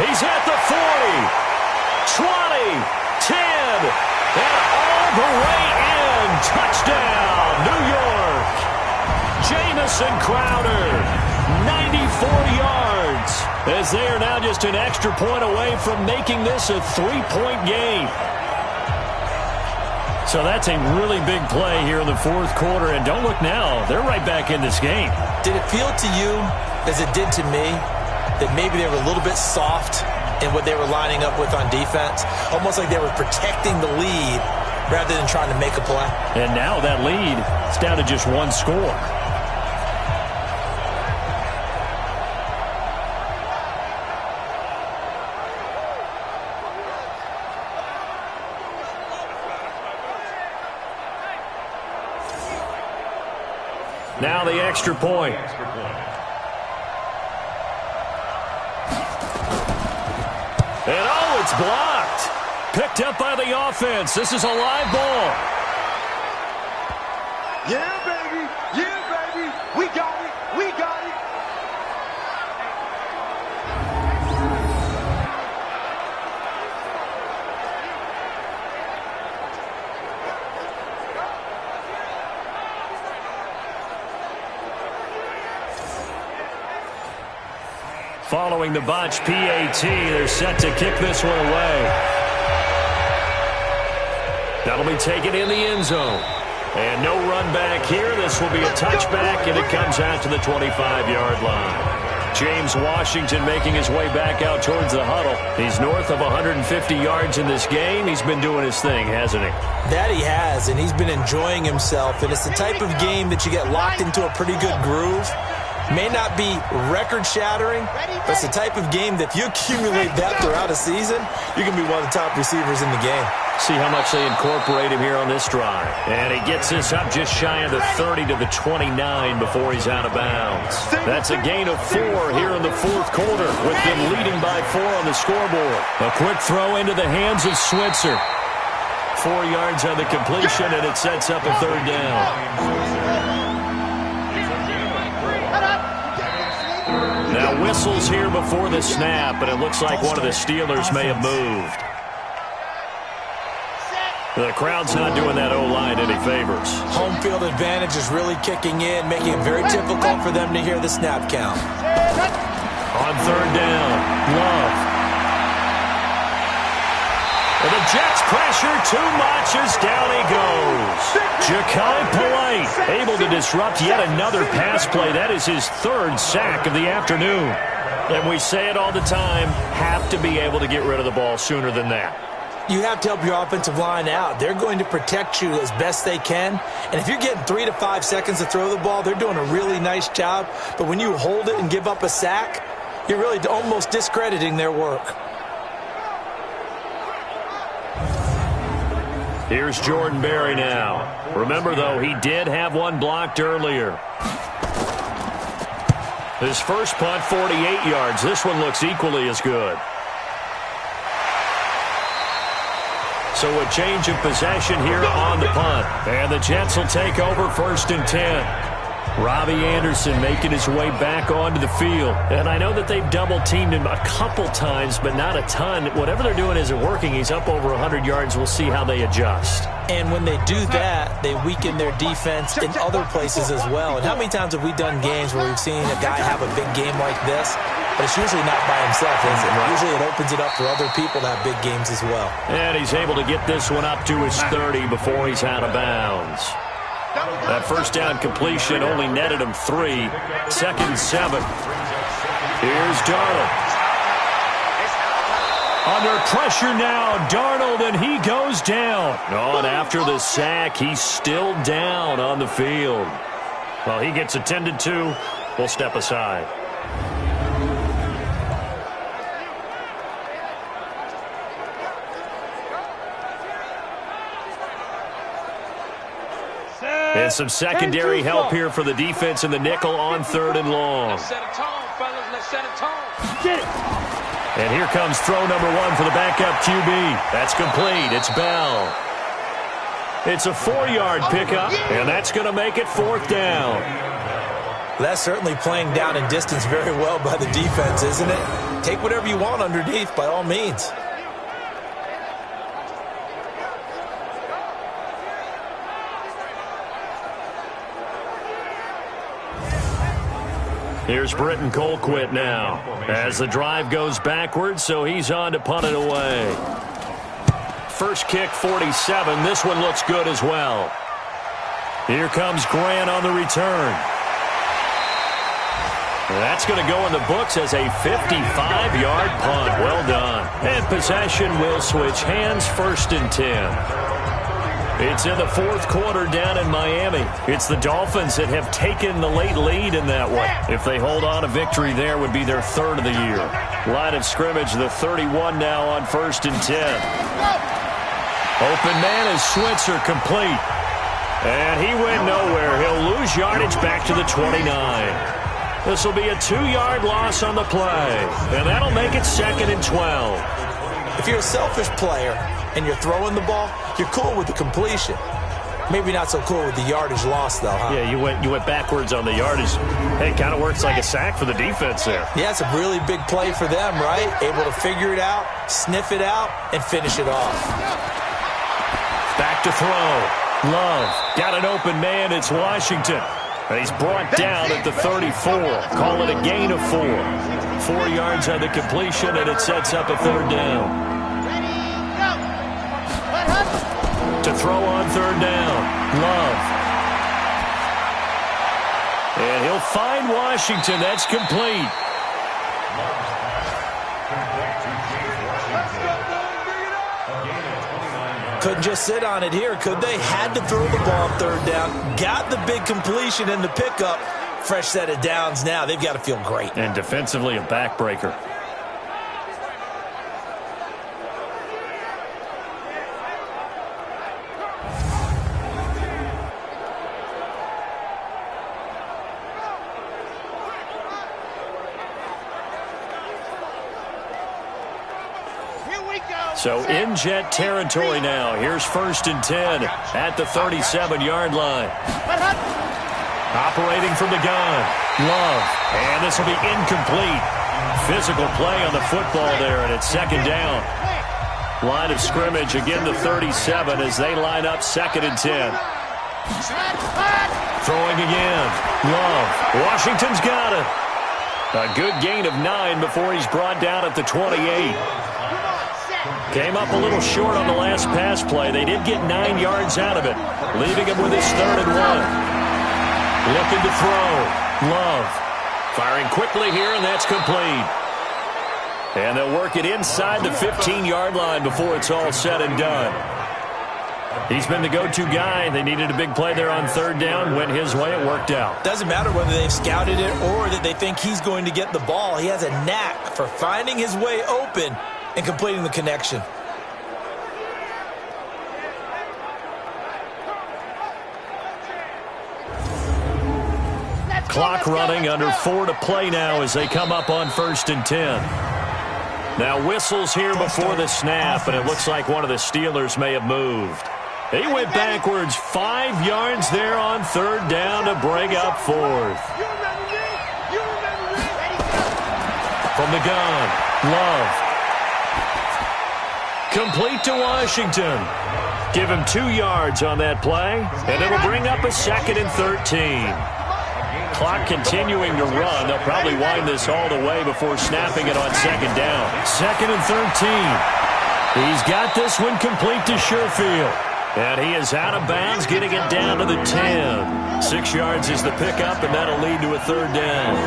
He's at the 40, 20, 10, and all the way in. Touchdown, New York. Jamison Crowder, 94 yards, as they are now just an extra point away from making this a 3-point game. So that's a really big play here in the 4th quarter, and don't look now. They're right back in this game. Did it feel to you, as it did to me, that maybe they were a little bit soft in what they were lining up with on defense? Almost like they were protecting the lead rather than trying to make a play. And now that lead is down to just 1 score. Now the extra point. And oh, it's blocked. Picked up by the offense. This is a live ball. Yeah, baby. Yeah, baby. We got it. We got it. Following the botch PAT, they're set to kick this one away. That'll be taken in the end zone. And no run back here. This will be a touchback, and it comes out to the 25-yard line. James Washington making his way back out towards the huddle. He's north of 150 yards in this game. He's been doing his thing, hasn't he? That he has, and he's been enjoying himself. And it's the type of game that you get locked into a pretty good groove. May not be record-shattering, but it's the type of game that if you accumulate that throughout a season, you're going to be one of the top receivers in the game. See how much they incorporate him here on this drive. And he gets this up just shy of the 30 to the 29 before he's out of bounds. That's a gain of 4 here in the fourth quarter, with them leading by 4 on the scoreboard. A quick throw into the hands of Switzer. 4 yards on the completion, and it sets up a third down. Now whistles here before the snap, and it looks like one of the Steelers may have moved. The crowd's not doing that O-line any favors. Home field advantage is really kicking in, making it very difficult for them to hear the snap count. On third down, Love. And the Jets pressure too much as down he goes. Ja'Kai Polite able to disrupt yet another pass play. That is his third sack of the afternoon. And we say it all the time, have to be able to get rid of the ball sooner than that. You have to help your offensive line out. They're going to protect you as best they can. And if you're getting 3 to 5 seconds to throw the ball, they're doing a really nice job. But when you hold it and give up a sack, you're really almost discrediting their work. Here's Jordan Berry now. Remember, though, he did have one blocked earlier. His first punt, 48 yards. This one looks equally as good. So a change of possession here on the punt. And the Jets will take over 1st and 10. Robbie Anderson making his way back onto the field. And I know that they've double-teamed him a couple times, but not a ton. Whatever they're doing isn't working. He's up over 100 yards. We'll see how they adjust. And when they do that, they weaken their defense in other places as well. And how many times have we done games where we've seen a guy have a big game like this? But it's usually not by himself, is it? Right. Usually it opens it up for other people to have big games as well. And he's able to get this one up to his 30 before he's out of bounds. That first down completion only netted him 3. 2nd and 7. Here's Darnold. Under pressure now, Darnold, and he goes down. Oh, and after the sack, he's still down on the field. Well, he gets attended to. We'll step aside. And some secondary help here for the defense in the nickel on 3rd and long. Let's set a tone, fellas. Let's set a tone. Get it. And here comes throw number 1 for the backup QB. That's complete. It's Bell. It's a 4-yard pickup, and that's going to make it 4th down. That's certainly playing down and distance very well by the defense, isn't it? Take whatever you want underneath, by all means. Here's Britton Colquitt now as the drive goes backwards, so he's on to punt it away. First kick, 47. This one looks good as well. Here comes Grant on the return. That's going to go in the books as a 55-yard punt. Well done. And possession will switch hands, 1st and 10. It's in the fourth quarter down in Miami. It's the Dolphins that have taken the late lead in that one. If they hold on, a victory there would be their 3rd of the year. Line of scrimmage, the 31 now on 1st and 10. Open man is Switzer, complete. And he went nowhere. He'll lose yardage back to the 29. This will be a 2-yard loss on the play. And that'll make it 2nd and 12. If you're a selfish player and you're throwing the ball, you're cool with the completion. Maybe not so cool with the yardage loss, though, huh? Yeah, you went backwards on the yardage. Hey, it kind of works like a sack for the defense there. Yeah, it's a really big play for them, right? Able to figure it out, sniff it out, and finish it off. Back to throw. Love got an open man. It's Washington. And he's brought down at the 34. Call it a gain of 4. 4 yards on the completion, and it sets up a 3rd down. To throw on 3rd down, Love. And he'll find Washington. That's complete. couldn't just sit on it here, could they? Had to throw the ball on third down. Got the big completion and the pickup. Fresh set of downs now. They've got to feel great. And defensively, a backbreaker. So in Jet territory now. Here's 1st and 10 at the 37-yard line. Operating from the gun. Love. And this will be incomplete. Physical play on the football there, and it's 2nd down. Line of scrimmage, again the 37 as they line up 2nd and 10. Throwing again. Love. Washington's got it. A good gain of 9 before he's brought down at the 28. Came up a little short on the last pass play. They did get 9 yards out of it, leaving him with his 3rd and 1. Looking to throw. Love. Firing quickly here, and that's complete. And they'll work it inside the 15-yard line before it's all said and done. He's been the go-to guy. They needed a big play there on 3rd down. Went his way. It worked out. Doesn't matter whether they've scouted it or that they think he's going to get the ball. He has a knack for finding his way open and completing the connection. Clock running, under 4 to play now as they come up on 1st and 10. Now whistles here before the snap, and it looks like one of the Steelers may have moved. He went backwards 5 yards there on 3rd down to bring up 4th. From the gun, Love. Complete to Washington. Give him 2 yards on that play, and it'll bring up a 2nd and 13. Clock continuing to run. They'll probably wind this all the way before snapping it on 2nd down. 2nd and 13. He's got this one complete to Sherfield. And he is out of bounds, getting it down to the 10. 6 yards is the pickup, and that'll lead to a 3rd down.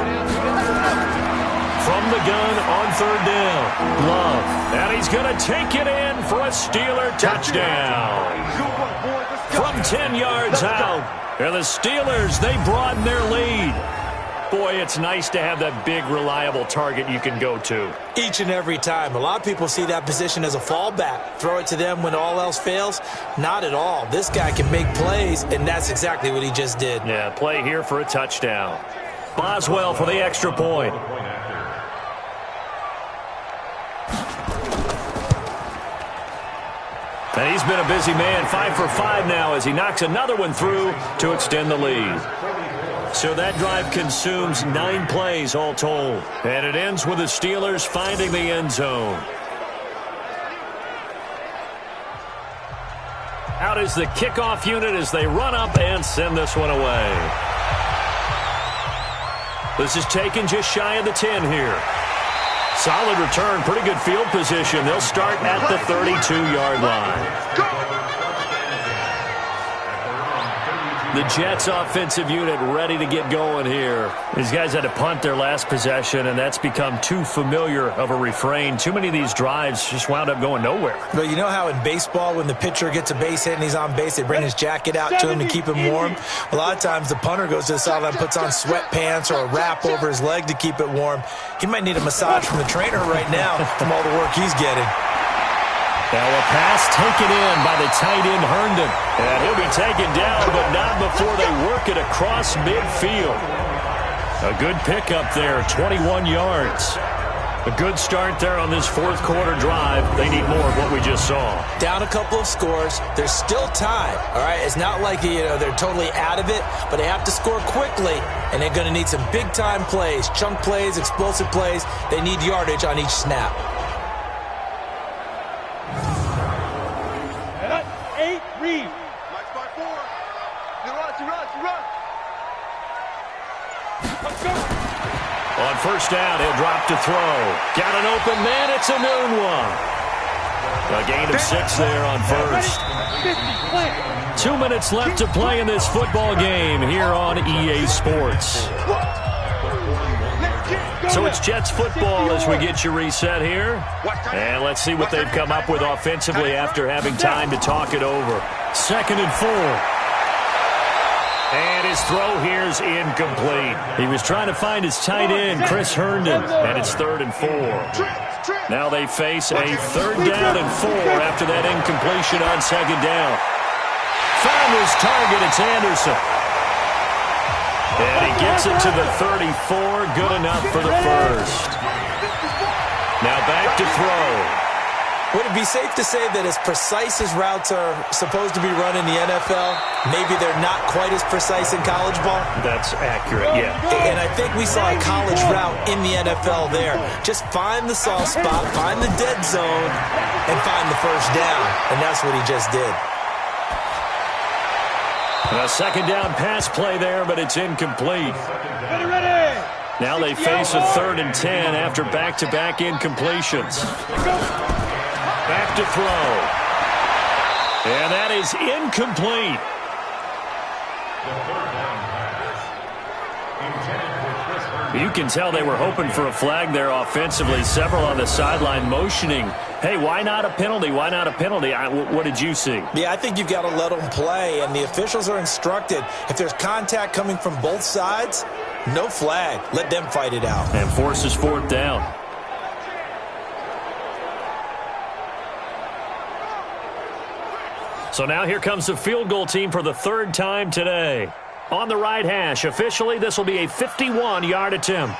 From the gun on 3rd down. Love. And he's going to take it in for a Steeler touchdown. From 10 yards out. And the Steelers, they broaden their lead. Boy, it's nice to have that big, reliable target you can go to. Each and every time. A lot of people see that position as a fallback. Throw it to them when all else fails. Not at all. This guy can make plays, and that's exactly what he just did. Yeah, play here for a touchdown. Boswell for the extra point. And he's been a busy man, 5 for 5 now as he knocks another one through to extend the lead. So that drive consumes 9 plays all told. And it ends with the Steelers finding the end zone. Out is the kickoff unit as they run up and send this one away. This is taken just shy of the 10 here. Solid return, pretty good field position. They'll start at the 32-yard line. The Jets offensive unit ready to get going here. These guys had to punt their last possession, and that's become too familiar of a refrain. Too many of these drives just wound up going nowhere. But you know how in baseball, when the pitcher gets a base hit and he's on base, they bring his jacket out to him to keep him warm? A lot of times the punter goes to the sideline, puts on sweatpants or a wrap over his leg to keep it warm. He might need a massage from the trainer right now from all the work he's getting. Now a pass taken in by the tight end Herndon. And he'll be taken down, but not before they work it across midfield. A good pickup there, 21 yards. A good start there on this fourth quarter drive. They need more of what we just saw. Down a couple of scores. There's still time, all right? It's not like they're totally out of it, but they have to score quickly, and they're going to need some big-time plays, chunk plays, explosive plays. They need yardage on each snap. 8, read. March by 4. Run. Let's go. On first down, he'll drop to throw. Got an open man. It's a noon one. A gain of 6 there on first. 2 minutes left to play in this football game here on EA Sports. Let's get So it's Jets football as we get you reset here. And let's see what they've come up with offensively after having time to talk it over. 2nd and 4. And his throw here's incomplete. He was trying to find his tight end, Chris Herndon, and it's 3rd and 4. Now they face a 3rd down and 4 after that incompletion on 2nd down. Found his target, it's Anderson. And he gets it to the 34, good enough for the first. Now back to throw. Would it be safe to say that as precise as routes are supposed to be run in the NFL, maybe they're not quite as precise in college ball? That's accurate, yeah. And I think we saw a college route in the NFL there. Just find the soft spot, find the dead zone, and find the first down. And that's what he just did. A 2nd down pass play there, but it's incomplete. Now they face a 3rd and 10 after back-to-back incompletions. Back to throw. And that is incomplete. You can tell they were hoping for a flag there offensively. Several on the sideline motioning, hey, why not a penalty? Why not a penalty? What did you see? Yeah, I think you've got to let them play, and the officials are instructed. If there's contact coming from both sides, no flag. Let them fight it out. And forces 4th down. So now here comes the field goal team for the 3rd time today. On the right hash, officially, this will be a 51-yard attempt.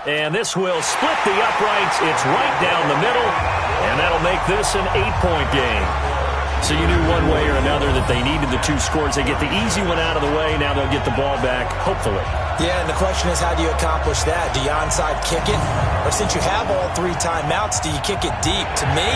And this will split the uprights. It's right down the middle, and that'll make this an 8-point game. So you knew one way or another that they needed the 2 scores. They get the easy one out of the way. Now they'll get the ball back, hopefully. Yeah, and the question is, how do you accomplish that? Do you onside kick it? Or since you have all 3 timeouts, do you kick it deep? To me,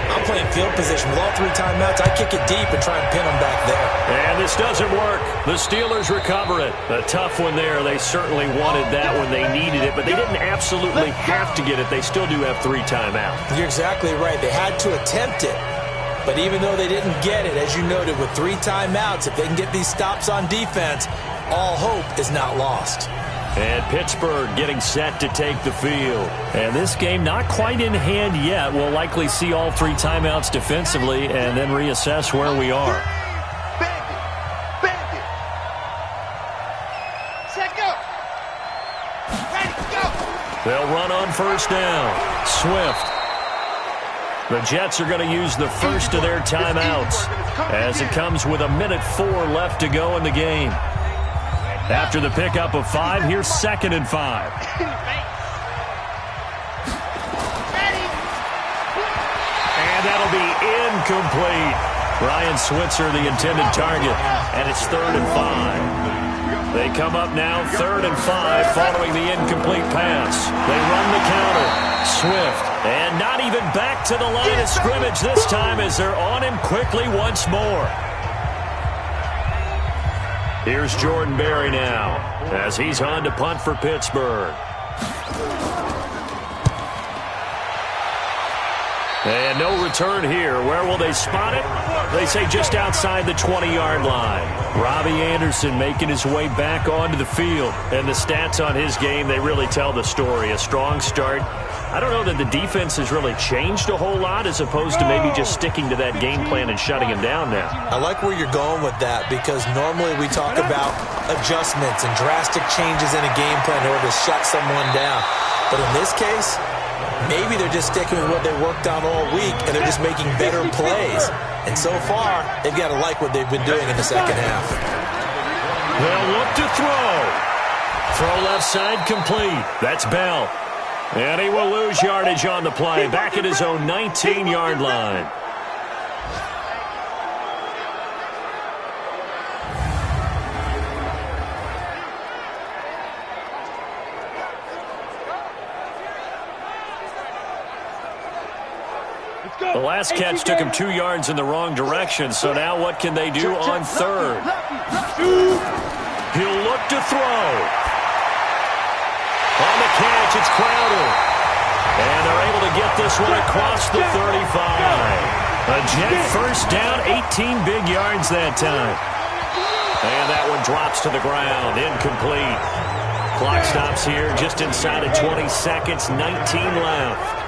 I'm playing field position. With all 3 timeouts, I kick it deep and try and pin them back there. And this doesn't work. The Steelers recover it. A tough one there. They certainly wanted that when they needed it, but they didn't absolutely have to get it. They still do have 3 timeouts. You're exactly right. They had to attempt it. But even though they didn't get it, as you noted, with 3 timeouts, if they can get these stops on defense, all hope is not lost. And Pittsburgh getting set to take the field. And this game not quite in hand yet. We'll likely see all 3 timeouts defensively and then reassess where we are. Bandit. Set, go. Ready, go. They'll run on 1st down. Swift. The Jets are going to use the first of their timeouts as it comes with 1:04 left to go in the game. After the pickup of 5, here's 2nd and 5. And that'll be incomplete. Ryan Switzer, the intended target, and it's 3rd and 5. They come up now 3rd and 5 following the incomplete pass. They run the counter. Swift, and not even back to the line of scrimmage this time as they're on him quickly once more. Here's Jordan Berry now as he's on to punt for Pittsburgh. And no return here. Where will they spot it? They say just outside the 20-yard line. Robbie Anderson making his way back onto the field. And the stats on his game, they really tell the story. A strong start. I don't know that the defense has really changed a whole lot as opposed to maybe just sticking to that game plan and shutting him down now. I like where you're going with that because normally we talk about adjustments and drastic changes in a game plan in order to shut someone down. But in this case, maybe they're just sticking with what they worked on all week and they're just making better plays. And so far, they've got to like what they've been doing in the second half. They'll look to throw. Throw left side complete. That's Bell. And he will lose yardage on the play, back at his own 19-yard line. The last catch took him 2 yards in the wrong direction, so now what can they do on 3rd? He'll look to throw. On the catch, it's Crowder. And they're able to get this one across the 35. A Jet first down, 18 big yards that time. And that one drops to the ground. Incomplete. Clock stops here just inside of 20 seconds. 19 left.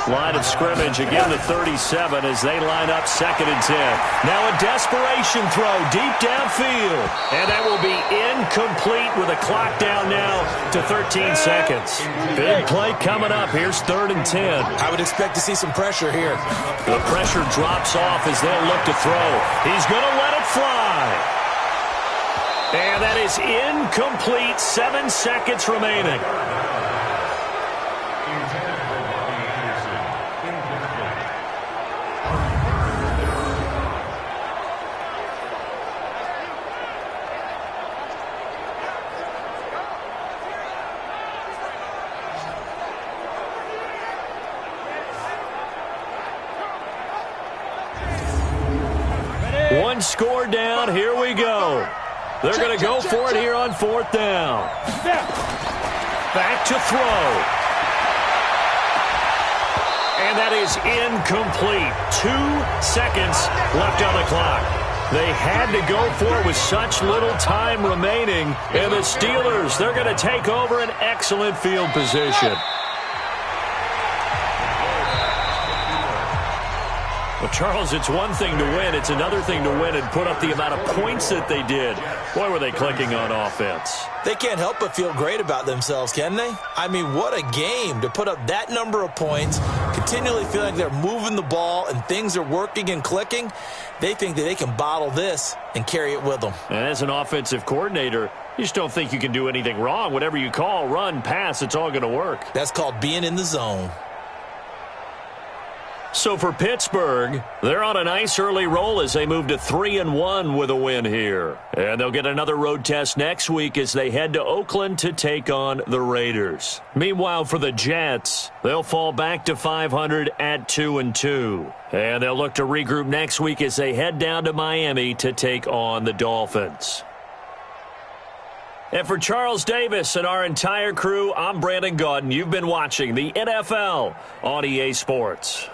Line of scrimmage again to 37 as they line up 2nd and 10. Now a desperation throw deep downfield. And that will be incomplete with a clock down now to 13 seconds. Big play coming up. Here's 3rd and 10. I would expect to see some pressure here. The pressure drops off as they'll look to throw. He's going to let it fly. And that is incomplete. 7 seconds remaining. One score down. Here we go. They're going to go for it here on 4th down. Back to throw. And that is incomplete. 2 seconds left on the clock. They had to go for it with such little time remaining. And the Steelers, they're going to take over an excellent field position. Well, Charles, it's one thing to win. It's another thing to win and put up the amount of points that they did. Boy, were they clicking on offense. They can't help but feel great about themselves, can they? I mean, what a game to put up that number of points, continually feel like they're moving the ball and things are working and clicking. They think that they can bottle this and carry it with them. And as an offensive coordinator, you just don't think you can do anything wrong. Whatever you call, run, pass, it's all going to work. That's called being in the zone. So for Pittsburgh, they're on a nice early roll as they move to 3-1 with a win here. And they'll get another road test next week as they head to Oakland to take on the Raiders. Meanwhile, for the Jets, they'll fall back to 500 at 2-2. And they'll look to regroup next week as they head down to Miami to take on the Dolphins. And for Charles Davis and our entire crew, I'm Brandon Gaudin. You've been watching the NFL on EA Sports.